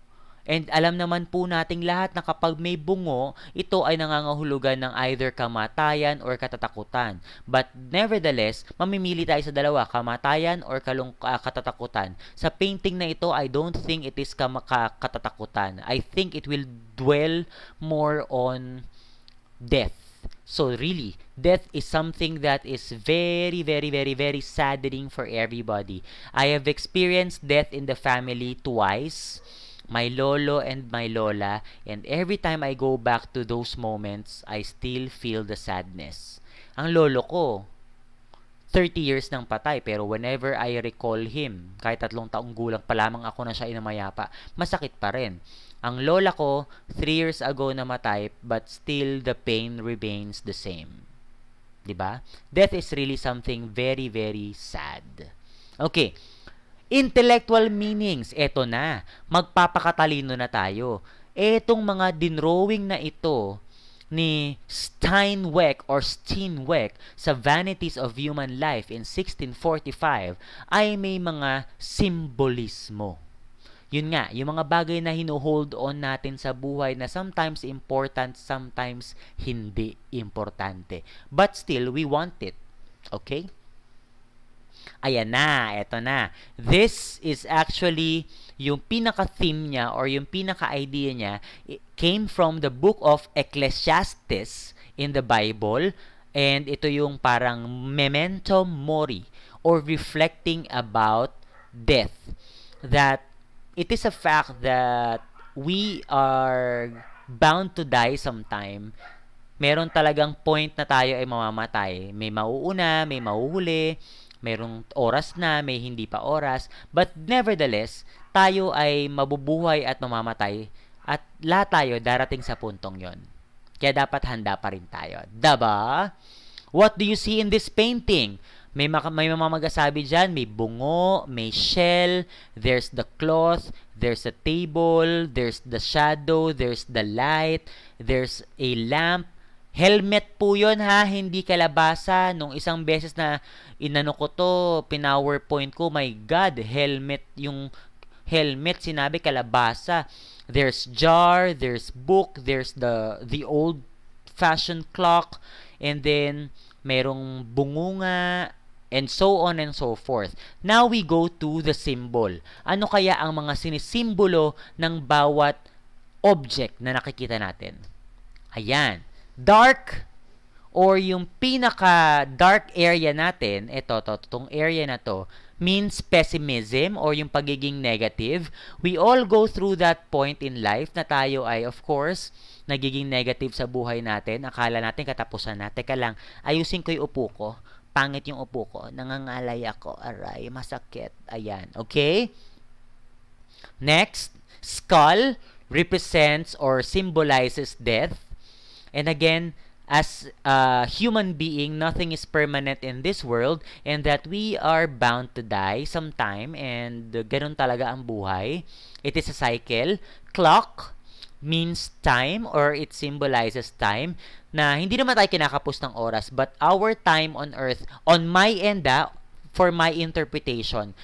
And alam naman po nating lahat na kapag may bungo, ito ay nangangahulugan ng either kamatayan or katatakutan. But nevertheless, mamimili tayo sa dalawa, kamatayan or katatakutan. Sa painting na ito, I don't think it is katatakutan. I think it will dwell more on death. So really, death is something that is very, very, very, very saddening for everybody. I have experienced death in the family twice, my lolo and my lola, and every time I go back to those moments, I still feel the sadness. Ang lolo ko, 30 years nang patay, pero whenever I recall him, kahit 3 taong gulang pa lamang ako na siya inamayapa, masakit pa rin. Ang lola ko, 3 years ago namatay, but still the pain remains the same. Diba? Death is really something very, very sad. Okay. Intellectual meanings. Eto na. Magpapakatalino na tayo. Etong mga dinrowing na ito ni Steinweg sa Vanities of Human Life in 1645 ay may mga simbolismo. Yun nga, yung mga bagay na hino-hold on natin sa buhay na sometimes important, sometimes hindi importante. But still, we want it. Okay? Ayan na, eto na. This is actually yung pinaka-theme niya or yung pinaka-idea niya came from the book of Ecclesiastes in the Bible, and ito yung parang memento mori or reflecting about death. That it is a fact that we are bound to die sometime. Meron talagang point na tayo ay mamamatay. May mauuna, may mahuhuli, merong oras na, may hindi pa oras. But nevertheless, tayo ay mabubuhay at mamamatay. At lahat tayo darating sa puntong yon. Kaya dapat handa pa rin tayo. Diba? What do you see in this painting? May mamagasabi dyan, may bungo, may shell, there's the cloth, there's a table, there's the shadow, there's the light, there's a lamp. Helmet po yun ha, hindi kalabasa. Nung isang beses na inano ko to, pinowerpoint ko, my God, helmet, yung helmet, sinabi kalabasa. There's jar, there's book, there's the old-fashioned clock, and then merong bungunga, and so on and so forth. Now we go to the symbol. Ano kaya ang mga sinisimbolo ng bawat object na nakikita natin? Ayan. Dark or yung pinaka-dark area natin, itong area na to, means pessimism or yung pagiging negative. We all go through that point in life na tayo ay, of course, nagiging negative sa buhay natin. Akala natin katapusan na. Teka lang, ayusin ko yung upo ko. Pangit yung upo ko. Nangangalay ako. Aray, masakit. Ayan. Okay? Next, skull represents or symbolizes death. And again, as a human being, nothing is permanent in this world, and that we are bound to die sometime, and ganun talaga ang buhay. It is a cycle. Clock means time, or it symbolizes time, na hindi naman tayo kinakapos ng oras, but our time on earth, on my end, for my interpretation,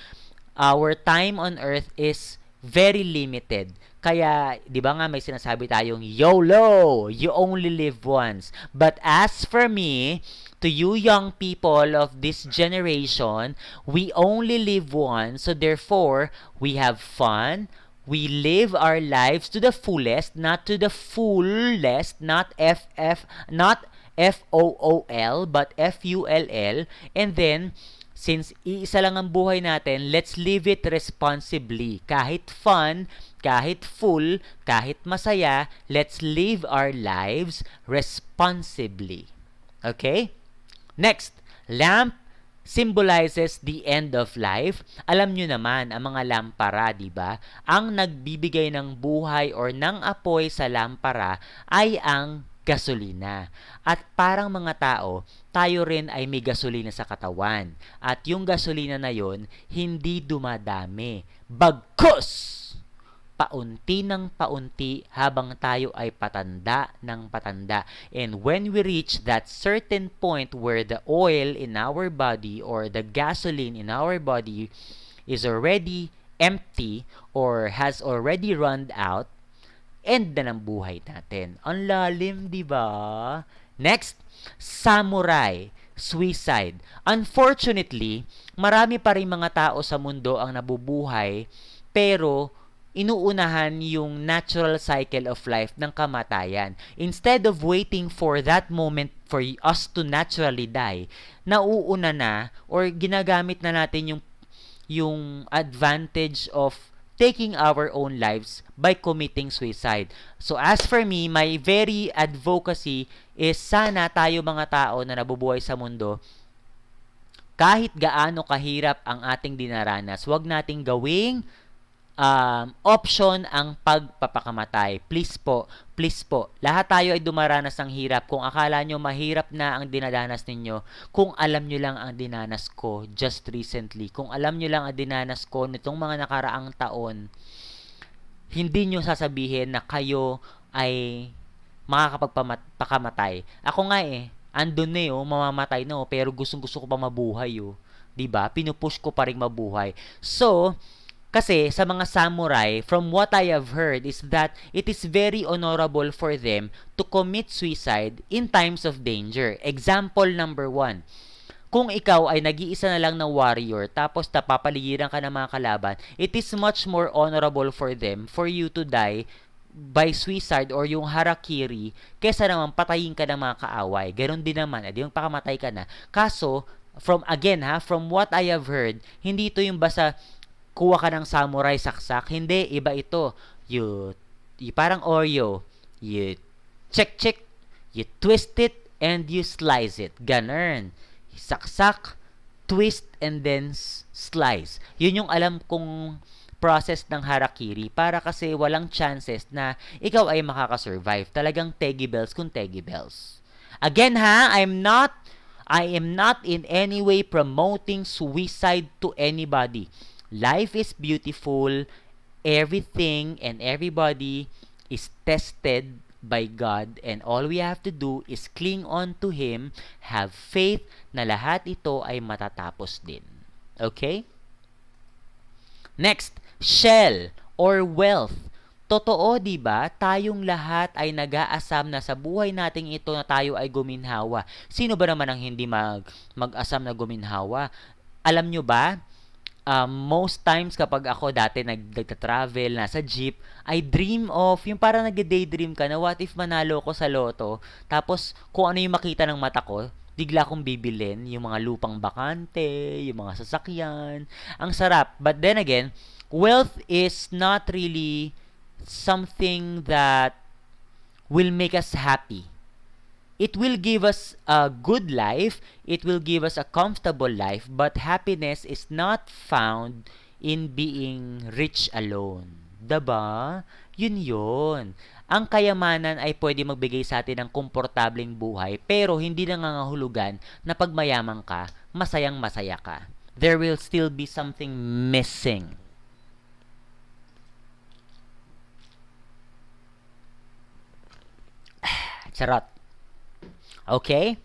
our time on earth is very limited. Kaya, di ba nga may sinasabi tayong YOLO, you only live once. But as for me, to you young people of this generation, we only live once, so therefore, we have fun, we live our lives to the fullest, not to the fullest, not F-O-O-L, but F-U-L-L. And then, since iisa lang ang buhay natin, let's live it responsibly. Kahit fun, kahit full, kahit masaya, let's live our lives responsibly. Okay? Next, lamp symbolizes the end of life. Alam nyo naman, ang mga lampara, di ba? Ang nagbibigay ng buhay or ng apoy sa lampara ay ang gasolina. At parang mga tao, tayo rin ay may gasolina sa katawan. At yung gasolina na yon, hindi dumadami. Bagkus! Paunti ng paunti habang tayo ay patanda ng patanda. And when we reach that certain point where the oil in our body or the gasoline in our body is already empty or has already run out, end na ng buhay natin. Ang lalim, di ba? Next, samurai, suicide. Unfortunately, marami pa rin mga tao sa mundo ang nabubuhay, pero inuunahan yung natural cycle of life ng kamatayan. Instead of waiting for that moment for us to naturally die, nauuna na or ginagamit na natin yung advantage of taking our own lives by committing suicide. So as for me, my very advocacy is sana tayo mga tao na nabubuhay sa mundo, kahit gaano kahirap ang ating dinaranas, wag nating gawing option ang pagpapakamatay. Please po, please po. Lahat tayo ay dumaranas ng hirap. Kung akala nyo mahirap na ang dinadanas ninyo, kung alam nyo lang ang dinanas ko just recently, kung alam nyo lang ang dinanas ko nitong mga nakaraang taon, hindi nyo sasabihin na kayo ay makakapagpakamatay. Ako nga andun na mamamatay na pero gustong-gusto ko pa mabuhay 'di ba? Pinupush ko pa ring mabuhay. So, kasi sa mga samurai, from what I have heard is that it is very honorable for them to commit suicide in times of danger. Example number 1. Kung ikaw ay nag-iisa na lang na warrior tapos napapaligiran ka ng mga kalaban, it is much more honorable for them for you to die by suicide or yung harakiri kesa naman patayin ka ng mga kaaway. Ganon din naman, edi yung pakamatay ka na. Kaso, from what I have heard, hindi ito yung basta kuha ka ng samurai saksak. Hindi, iba ito. You parang Oreo. You check, you twist it, and you slice it. Ganun. Saksak, twist, and then slice. Yun yung alam kong process ng harakiri para kasi walang chances na ikaw ay makakasurvive. Talagang teggy bells kung teggy bells. Again I am not in any way promoting suicide to anybody. Life is beautiful. Everything and everybody is tested by God, and all we have to do is cling on to Him, have faith na lahat ito ay matatapos din. Okay? Next, shell or wealth. Totoo, di ba? Tayong lahat ay nag-aasam na sa buhay nating ito na tayo ay guminhawa. Sino ba naman ang hindi mag-asam na guminhawa? Alam nyo ba? Most times kapag ako dati nagta-travel, nasa jeep, I dream of, yung parang nag-daydream ka na what if manalo ko sa loto, tapos kung ano yung makita ng mata ko, bigla kong bibilin, yung mga lupang bakante, yung mga sasakyan. Ang sarap. But then again, wealth is not really something that will make us happy. It will give us a good life, it will give us a comfortable life, but happiness is not found in being rich alone. Diba? Yun. Ang kayamanan ay pwede magbigay sa atin ng komportableng buhay, pero hindi nangangahulugan na pag mayaman ka, masayang masaya ka. There will still be something missing. Charot. Okay?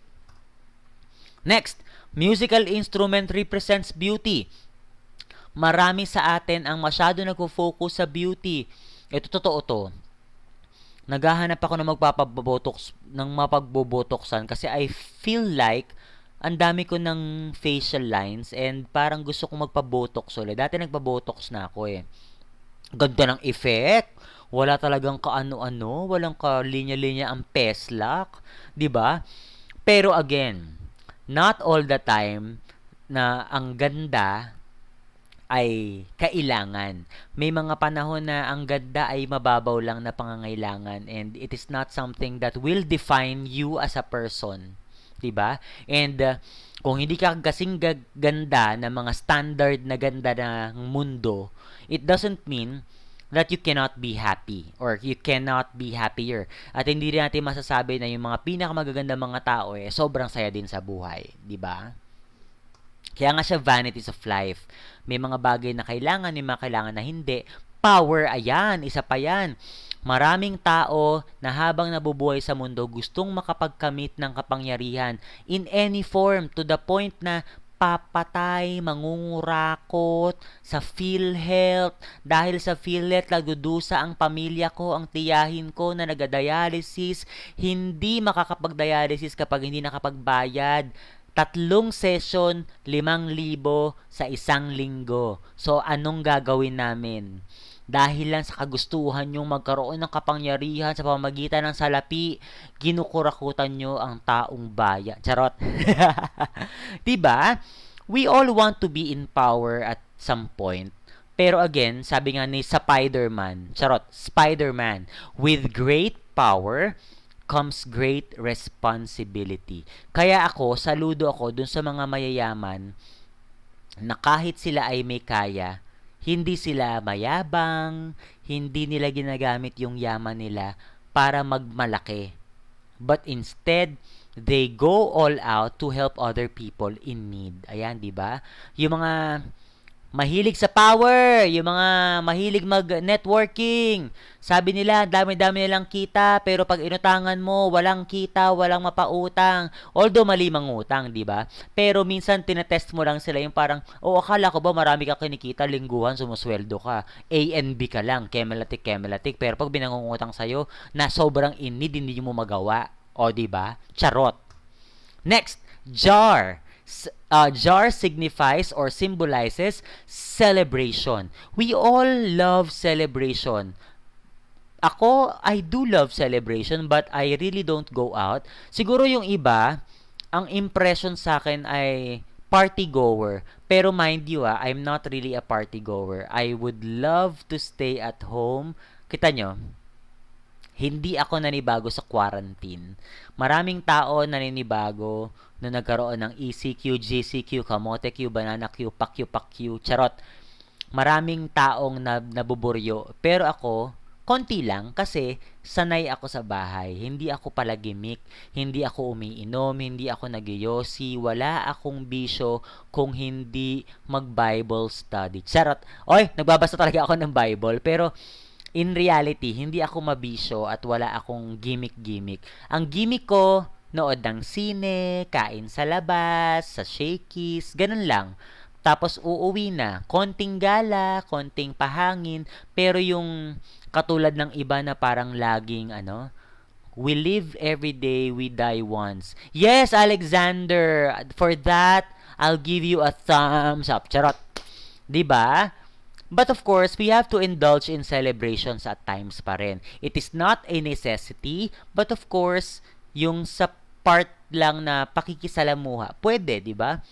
Next, musical instrument represents beauty. Marami sa atin ang masyado nagfo-focus sa beauty. Ito totoo to. Naghahanap ako ng mapagbobotoksan kasi I feel like ang dami ko ng facial lines and parang gusto kong magpabotox ulit. Dati nagpabotox na ako Ganda ng effect. Wala talagang kaano-ano, walang ka-linya-linya ang peslak, 'di ba? Pero again, not all the time na ang ganda ay kailangan. May mga panahon na ang ganda ay mababaw lang na pangangailangan, and it is not something that will define you as a person, 'di ba? And kung hindi ka kasing ganda ng mga standard na ganda ng mundo, it doesn't mean that you cannot be happy or you cannot be happier. At hindi rin natin masasabi na yung mga pinakamagagandang mga tao sobrang saya din sa buhay, 'di ba? Kaya nga siya vanities of life. May mga bagay na kailangan, may mga kailangan na hindi. Power, ayan, isa pa yan. Maraming tao na habang nabubuhay sa mundo gustong makapagkamit ng kapangyarihan in any form to the point na magpapatay, mangungurakot sa PhilHealth. Dahil sa PhilHealth, nagdudusa ang pamilya ko, ang tiyahin ko na nagadialysis, hindi makakapag-dialysis kapag hindi nakapagbayad. 3 session, 5,000 sa isang linggo. So, anong gagawin namin? Dahil lang sa kagustuhan nyong magkaroon ng kapangyarihan sa pamamagitan ng salapi, kinukurakutan nyo ang taong bayan. Charot. Diba? We all want to be in power at some point. Pero again, sabi nga ni Spider-Man, Spider-Man, with great power comes great responsibility. Kaya saludo ako dun sa mga mayayaman na kahit sila ay may kaya, hindi sila mayabang, hindi nila ginagamit yung yaman nila para magmalaki. But instead, they go all out to help other people in need. Ayan, di ba? Yung mga mahilig sa power, yung mga mahilig mag-networking. Sabi nila, dami-dami nilang kita, pero pag inutangan mo, walang kita, walang mapautang. Although mali mangutang, di ba? Pero minsan tinetest mo lang sila yung parang, akala ko ba marami ka kinikita, lingguhan, sumusweldo ka. A and B ka lang, kemelatik. Pero pag binangungutang sa'yo, na sobrang in need, hindi mo magawa. O, di ba? Charot. Next, jar. Jar signifies or symbolizes celebration. We all love celebration. I do love celebration, but I really don't go out. Siguro yung iba, ang impression sa akin ay party goer. Pero mind you, I'm not really a party goer. I would love to stay at home. Kita nyo? Hindi ako nanibago sa quarantine. Maraming tao naninibago na nagkaroon ng ECQ, GCQ, Kamote Q, Banana Q, Pakyu, Charot. Maraming taong nabuburyo. Pero ako, konti lang kasi sanay ako sa bahay. Hindi ako palagimik, hindi ako umiinom, hindi ako nagyoyosi, wala akong bisyo kung hindi mag-Bible study. Charot. Nagbabasa talaga ako ng Bible, pero in reality, hindi ako mabisyo at wala akong gimmick. Ang gimmick ko, nood ng sine, kain sa labas, sa shakies, ganun lang. Tapos uuwi na, konting gala, konting pahangin, pero yung katulad ng iba na parang laging we live every day, we die once. Yes, Alexander, for that, I'll give you a thumbs up. Charot. 'Di ba? But of course, we have to indulge in celebrations at times pa rin. It is not a necessity, but of course, yung sa part lang na pakikisalamuha, pwede, di ba?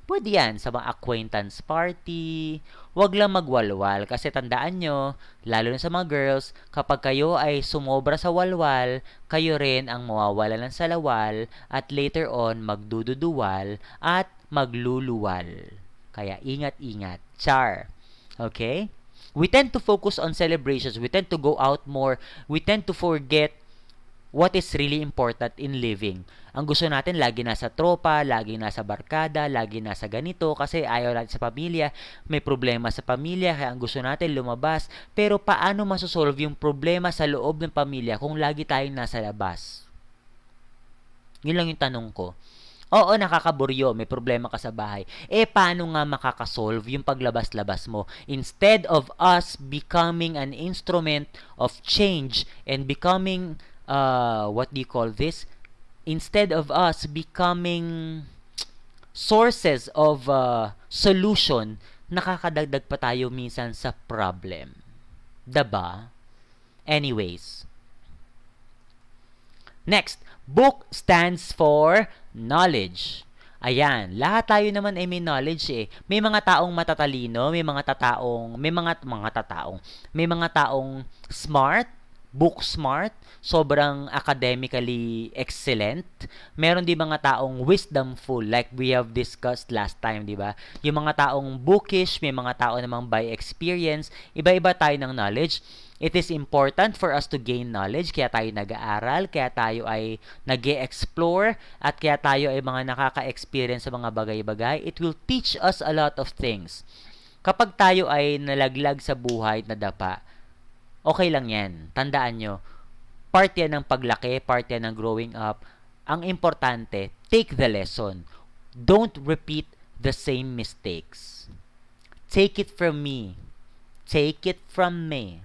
Pwede yan sa mga acquaintance party. Huwag lang magwalwal kasi tandaan nyo, lalo na sa mga girls, kapag kayo ay sumobra sa walwal, kayo rin ang mawawala ng salawal at later on magdududuwal at magluluwal. Kaya ingat-ingat. Char. Okay? We tend to focus on celebrations. We tend to go out more. We tend to forget what is really important in living. Ang gusto natin, lagi nasa tropa, lagi nasa barkada, lagi nasa ganito, kasi ayaw natin sa pamilya, may problema sa pamilya, kaya ang gusto natin lumabas. Pero paano masosolve yung problema sa loob ng pamilya kung lagi tayong nasa labas? Yun lang yung tanong ko. Oo, nakakaburyo, may problema ka sa bahay. Paano nga makakasolve yung paglabas-labas mo? Instead of us becoming an instrument of change and becoming instead of us becoming sources of solution, nakakadagdag pa tayo minsan sa problem. Diba? Anyways. Next, book stands for knowledge. Ayan, lahat tayo naman ay may knowledge eh. May mga taong matatalino, may mga taong smart, book smart, sobrang academically excellent. Meron din mga taong wisdomful, like we have discussed last time, di ba? Yung mga taong bookish, may mga tao namang by experience, iba-iba tayo ng knowledge. It is important for us to gain knowledge, kaya tayo nag-aaral, kaya tayo ay nag-e-explore, at kaya tayo ay mga nakaka-experience sa mga bagay-bagay. It will teach us a lot of things. Kapag tayo ay nalaglag sa buhay na dapa, okay lang yan. Tandaan nyo, part yan ng paglaki, part yan ng growing up. Ang importante, take the lesson. Don't repeat the same mistakes. Take it from me. Take it from me.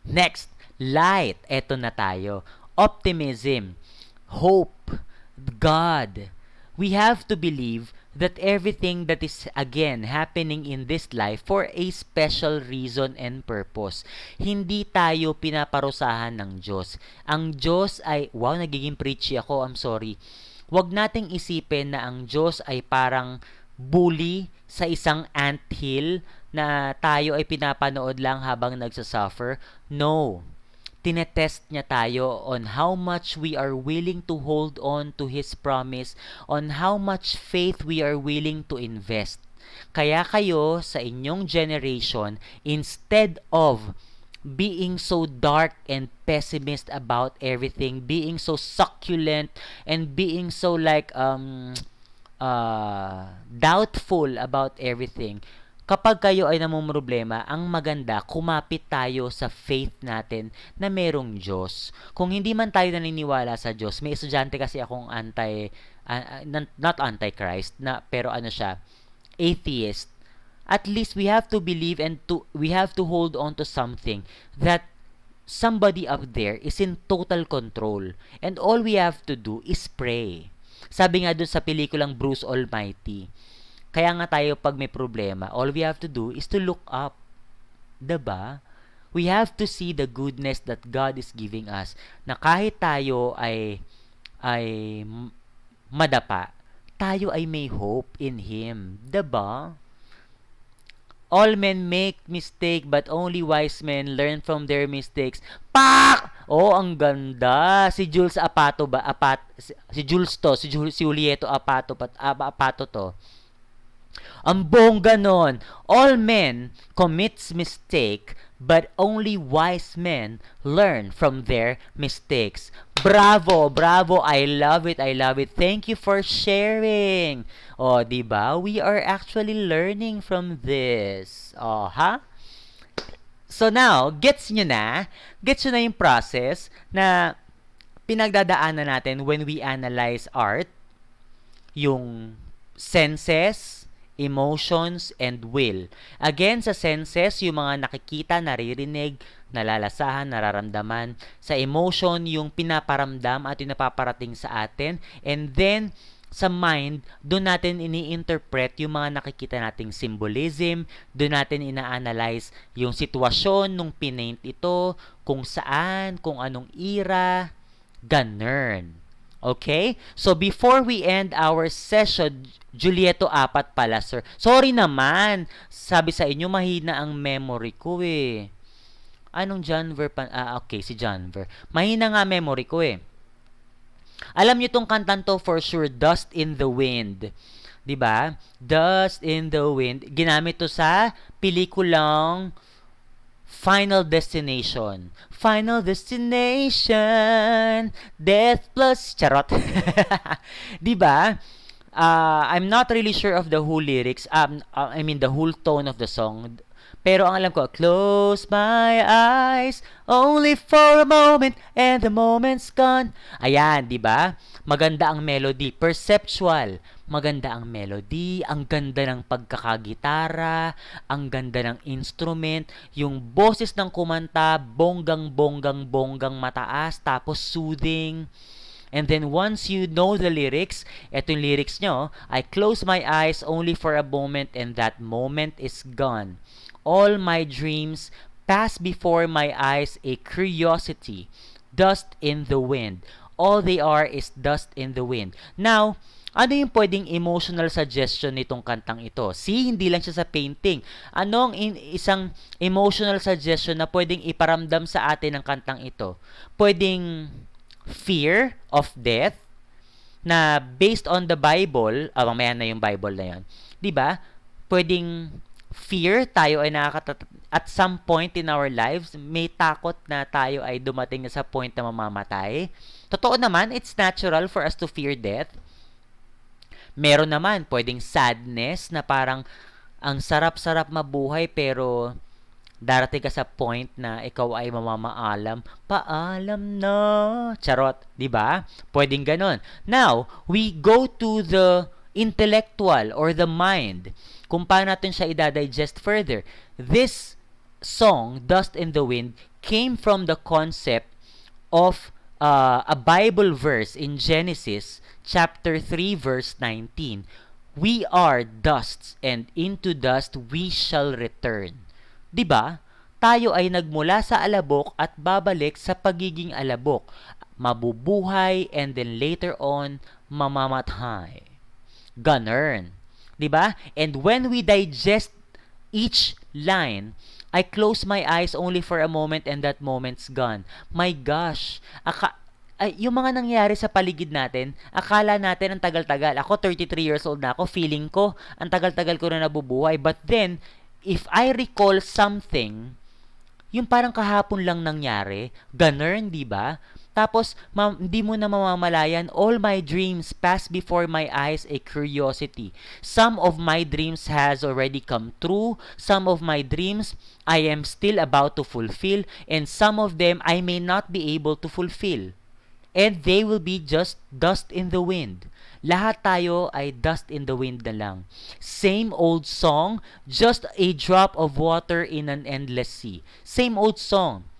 Next, light. Eto na tayo. Optimism. Hope. God. We have to believe that everything that is again happening in this life for a special reason and purpose. Hindi tayo pinaparusahan ng Diyos. Ang Diyos ay, wow, nagiging preachy ako, I'm sorry. Huwag nating isipin na ang Diyos ay parang bully sa isang anthill na tayo ay pinapanood lang habang nagsasuffer. No. Tinetest niya tayo on how much we are willing to hold on to His promise, on how much faith we are willing to invest. Kaya kayo sa inyong generation, instead of being so dark and pessimist about everything, being so succulent, and being so like doubtful about everything, kapag kayo ay namumroblema, ang maganda, kumapit tayo sa faith natin na merong Diyos. Kung hindi man tayo naniniwala sa Diyos, may estudyante kasi akong not anti-Christ, pero ano siya, atheist. At least we have to believe and we have to hold on to something that somebody up there is in total control. And all we have to do is pray. Sabi nga dun sa pelikulang Bruce Almighty, kaya nga tayo pag may problema, all we have to do is to look up. Diba? We have to see the goodness that God is giving us. Na kahit tayo ay madapa, tayo ay may hope in Him. Diba? All men make mistake, but only wise men learn from their mistakes. Pak! Oh, ang ganda. Si Jules Apato ba? Si Jules to. Si Julieto Apato to. Ang bongga nun. All men commits mistake, but only wise men learn from their mistakes. Bravo, bravo. I love it. Thank you for sharing. Oh, diba? We are actually learning from this. Oh, ha? So now, gets nyo na yung process na pinagdadaanan natin when we analyze art, yung senses, emotions, and will. Again, sa senses, yung mga nakikita, naririnig, nalalasahan, nararamdaman. Sa emotion, yung pinaparamdam at yung napaparating sa atin. And then, sa mind, doon natin ini-interpret yung mga nakikita nating symbolism, doon natin ina-analyze yung sitwasyon nung pinaint ito, kung saan, kung anong era, ganun. Okay? So, before we end our session, Julieto, 4 pala, sir. Sorry naman. Sabi sa inyo, mahina ang memory ko eh. Anong Janver pa? Okay, si Janver. Mahina nga memory ko eh. Alam niyo tong kantan to for sure, Dust in the Wind. 'Di ba? Dust in the Wind. Ginamit to sa pelikulang Final Destination. Final Destination, Death plus charot. 'Di ba? I'm not really sure of the whole lyrics. I mean the whole tone of the song. Pero ang alam ko, close my eyes only for a moment and the moment's gone. Ayan, 'di ba? Maganda ang melody, perceptual. Maganda ang melody, ang ganda ng pagkakagitara, ang ganda ng instrument, yung boses ng kumanta, bonggang mataas, tapos soothing. And then once you know the lyrics, eto yung lyrics nyo, I close my eyes only for a moment and that moment is gone. All my dreams pass before my eyes, a curiosity, dust in the wind. All they are is dust in the wind. Now, ano yung pwedeng emotional suggestion nitong kantang ito? See, hindi lang siya sa painting. Anong isang emotional suggestion na pwedeng iparamdam sa atin ng kantang ito? Pwedeng fear of death na based on the Bible, mamaya na yung Bible na yun. 'Di ba? Pwedeng fear, tayo ay at some point in our lives, may takot na tayo ay dumating sa point na mamamatay. Totoo naman, it's natural for us to fear death. Meron naman, pwedeng sadness na parang ang sarap-sarap mabuhay pero darating ka sa point na ikaw ay mamamaalam. Paalam na. Charot, 'di ba? Pwedeng ganon. Now, we go to the intellectual or the mind. Kung paano natin siya i-digest further. This song, Dust in the Wind, came from the concept of a Bible verse in Genesis chapter 3 verse 19. We are dusts and into dust we shall return. 'Di ba? Tayo ay nagmula sa alabok at babalik sa pagiging alabok. Mabubuhay and then later on mamamatay. Ganun. 'Di ba? And when we digest each line, I close my eyes only for a moment and that moment's gone. My gosh, yung mga nangyari sa paligid natin, akala natin ang tagal-tagal. Ako, 33 years old na ako, feeling ko, ang tagal-tagal ko na nabubuhay. But then, if I recall something, yung parang kahapon lang nangyari, ganun, di ba? Tapos, hindi mo na mamamalayan, all my dreams pass before my eyes a curiosity. Some of my dreams has already come true. Some of my dreams I am still about to fulfill. And some of them I may not be able to fulfill. And they will be just dust in the wind. Lahat tayo ay dust in the wind na lang. Same old song, just a drop of water in an endless sea. Same old song.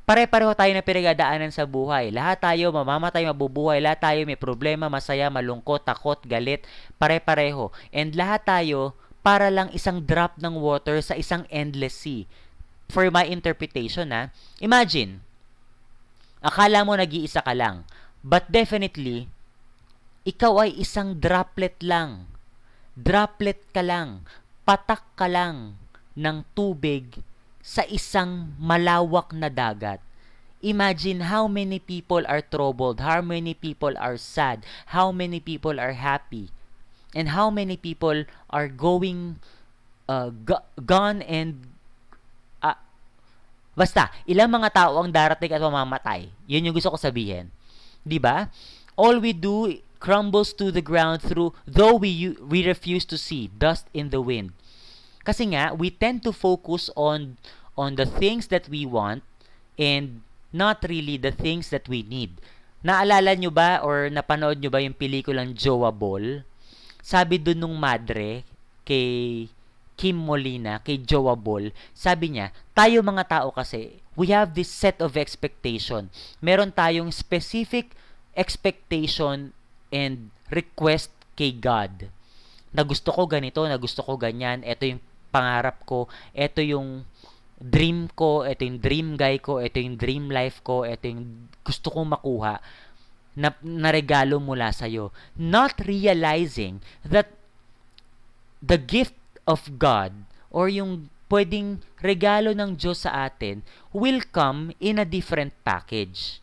Pare-pareho tayo na pinagdadaanan sa buhay. Lahat tayo mamamatay, mabubuhay. Lahat tayo may problema, masaya, malungkot, takot, galit. Pare-pareho. And lahat tayo para lang isang drop ng water sa isang endless sea. For my interpretation, imagine, akala mo nag-iisa ka lang. But definitely, ikaw ay isang droplet lang. Droplet ka lang. Patak ka lang ng tubig sa isang malawak na dagat. Imagine how many people are troubled, how many people are sad, how many people are happy, and how many people are going gone and basta, ilang mga tao ang darating at mamamatay. Yun yung gusto ko sabihin. 'Di ba? All we do crumbles to the ground though we refuse to see dust in the wind. Kasi nga, we tend to focus on the things that we want and not really the things that we need. Naalala nyo ba or napanood nyo ba yung pelikulang Jowa Ball? Sabi dun nung madre kay Kim Molina, kay Jowa Ball, sabi niya, tayo mga tao kasi, we have this set of expectation. Meron tayong specific expectation and request kay God. Na gusto ko ganito, na gusto ko ganyan, ito yung pangarap ko, ito yung dream ko, ito yung dream guy ko, ito yung dream life ko, ito yung gusto kong makuha na regalo mula sa'yo. Not realizing that the gift of God or yung pwedeng regalo ng Diyos sa atin will come in a different package.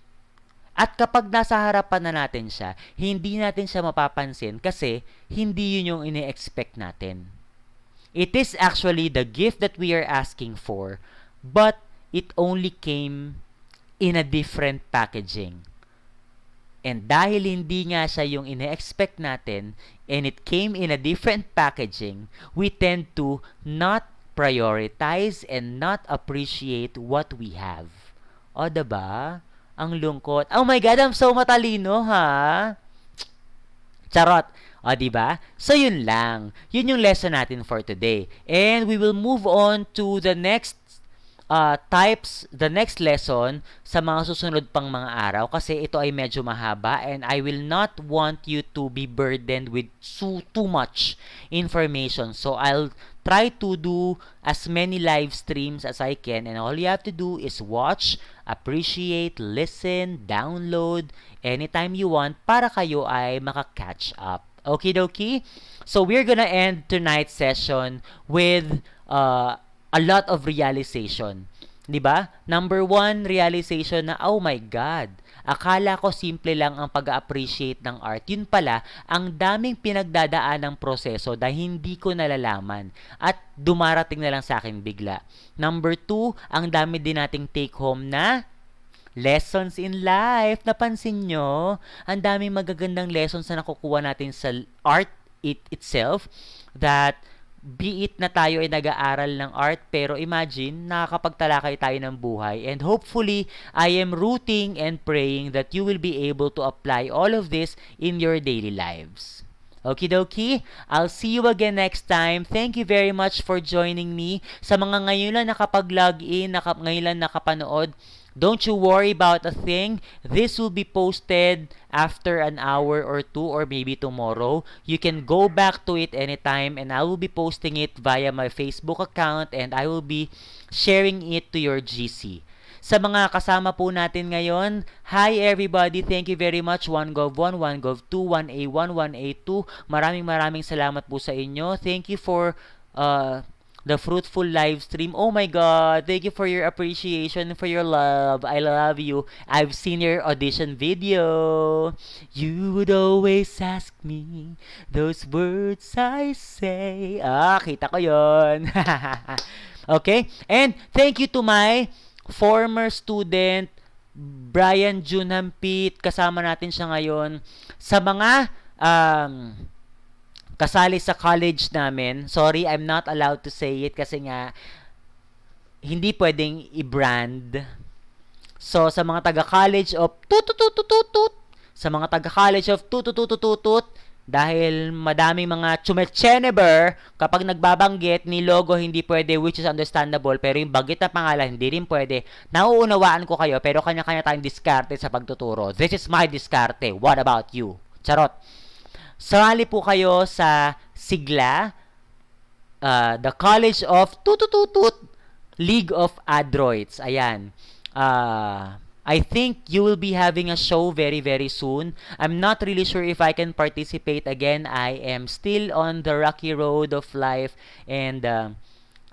At kapag nasa harapan na natin siya, hindi natin siya mapapansin kasi hindi yun yung ine-expect natin. It is actually the gift that we are asking for, but it only came in a different packaging. And dahil hindi nga siya yung ine-expect natin, and it came in a different packaging, we tend to not prioritize and not appreciate what we have. O, diba? Ang lungkot. Oh my God, I'm so matalino, ha? Charot. O, diba? So, yun lang. Yun yung lesson natin for today. And we will move on to the next the next lesson sa mga susunod pang mga araw kasi ito ay medyo mahaba and I will not want you to be burdened with too much information. So, I'll try to do as many live streams as I can and all you have to do is watch, appreciate, listen, download anytime you want para kayo ay maka-catch up. Okay, dokie? So, we're gonna end tonight's session with a lot of realization. 'Di ba? Number 1, realization na, oh my God, akala ko simple lang ang pag-appreciate ng art. Yun pala, ang daming pinagdadaan ng proseso dahil hindi ko nalalaman at dumarating na lang sa akin bigla. Number 2, ang dami din nating take home na lessons in life. Napansin nyo? Ang daming magagandang lessons na nakukuha natin sa art itself that be it na tayo ay nag-aaral ng art, pero imagine, nakakapagtalakay tayo ng buhay. And hopefully, I am rooting and praying that you will be able to apply all of this in your daily lives. Okie dokie, I'll see you again next time. Thank you very much for joining me. Sa mga ngayon lang nakapag-login, ngayon lang nakapanood, don't you worry about a thing. This will be posted after an hour or two or maybe tomorrow. You can go back to it anytime and I will be posting it via my Facebook account and I will be sharing it to your GC. Sa mga kasama po natin ngayon, hi everybody, thank you very much. 1Gov1, 1Gov2, 1A1, 1A2. Maraming salamat po sa inyo. Thank you for the fruitful live stream. Oh my God, thank you for your appreciation, for your love. I love you. I've seen your audition video. You would always ask me those words I say. Kita ko yon. Okay, and thank you to my former student, Brian Jun Hampit. Kasama natin siya ngayon. Sa mga kasali sa college namin, sorry, I'm not allowed to say it kasi nga, hindi pwedeng i-brand. So, sa mga taga-college of tutututututut, sa mga taga-college of tutututututut, dahil madaming mga chumechenneber, kapag nagbabanggit ni logo hindi pwede, which is understandable, pero yung banggit na pangalan hindi rin pwede. Nauunawaan ko kayo, pero kanya-kanya tayong diskarte sa pagtuturo. This is my diskarte. What about you? Charot. Sali po kayo sa sigla, the College of Tutututut League of Adroids. Ayan. I think you will be having a show very soon. I'm not really sure if I can participate again. I am still on the rocky road of life and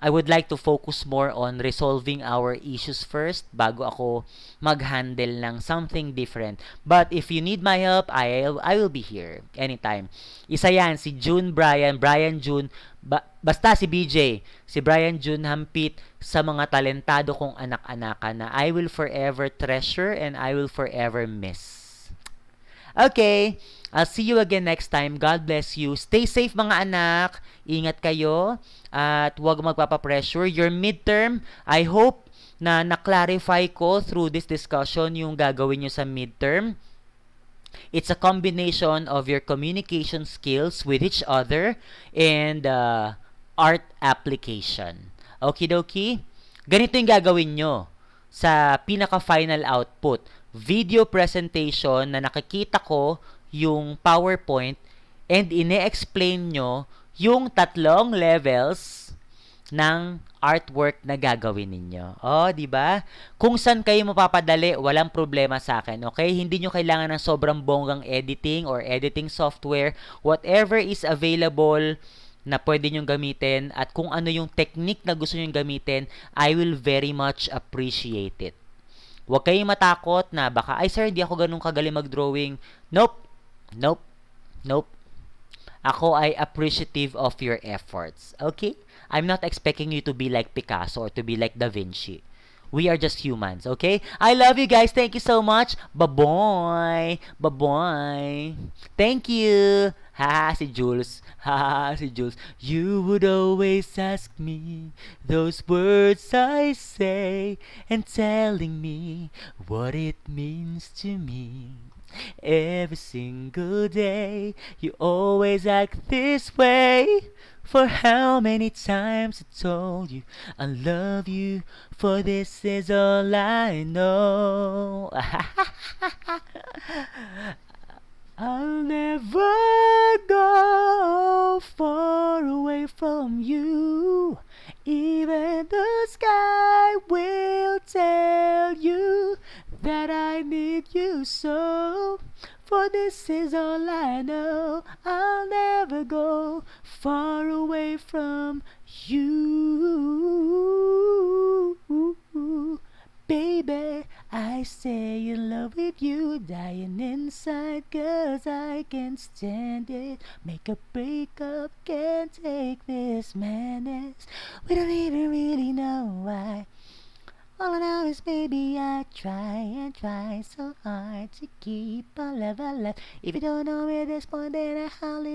I would like to focus more on resolving our issues first bago ako mag-handle ng something different. But if you need my help, I will be here anytime. Isa yan, si Brian June, basta si BJ, si Brian June Hampit, sa mga talentado kong anak-anakan na I will forever treasure and I will forever miss. Okay, I'll see you again next time. God bless you. Stay safe mga anak. Ingat kayo at huwag magpapapressure. Your midterm, I hope na na-clarify ko through this discussion yung gagawin nyo sa midterm. It's a combination of your communication skills with each other and art application. Okie dokie? Ganito yung gagawin nyo sa pinaka-final output. Video presentation na nakikita ko yung PowerPoint and ine-explain nyo yung 3 levels ng artwork na gagawin ninyo. Di ba? Kung saan kayo mapapadali, walang problema sa akin, okay? Hindi nyo kailangan ng sobrang bonggang editing or editing software. Whatever is available na pwede nyong gamitin at kung ano yung technique na gusto nyong gamitin, I will very much appreciate it. Huwag kayong matakot na baka, ay sir, hindi ako ganun kagaling mag-drawing. Nope. Ako ay appreciative of your efforts. Okay? I'm not expecting you to be like Picasso or to be like Da Vinci. We are just humans, okay? I love you guys. Thank you so much. Bye-bye. Bye-bye. Thank you. Si Jules. Si Jules. You would always ask me those words I say and telling me what it means to me. Every single day, you always act this way. For how many times I told you I love you, for this is all I know. I'll never go far away from you. Even the sky will tell you that I need you so. For this is all I know. I'll never go far away from you. Baby, I stay in love with you, dying inside 'cause I can't stand it. Make a breakup, can't take this madness. We don't even really know why. All I know is, baby, I try and try so hard to keep our love alive. If you don't know me at this point, then I hardly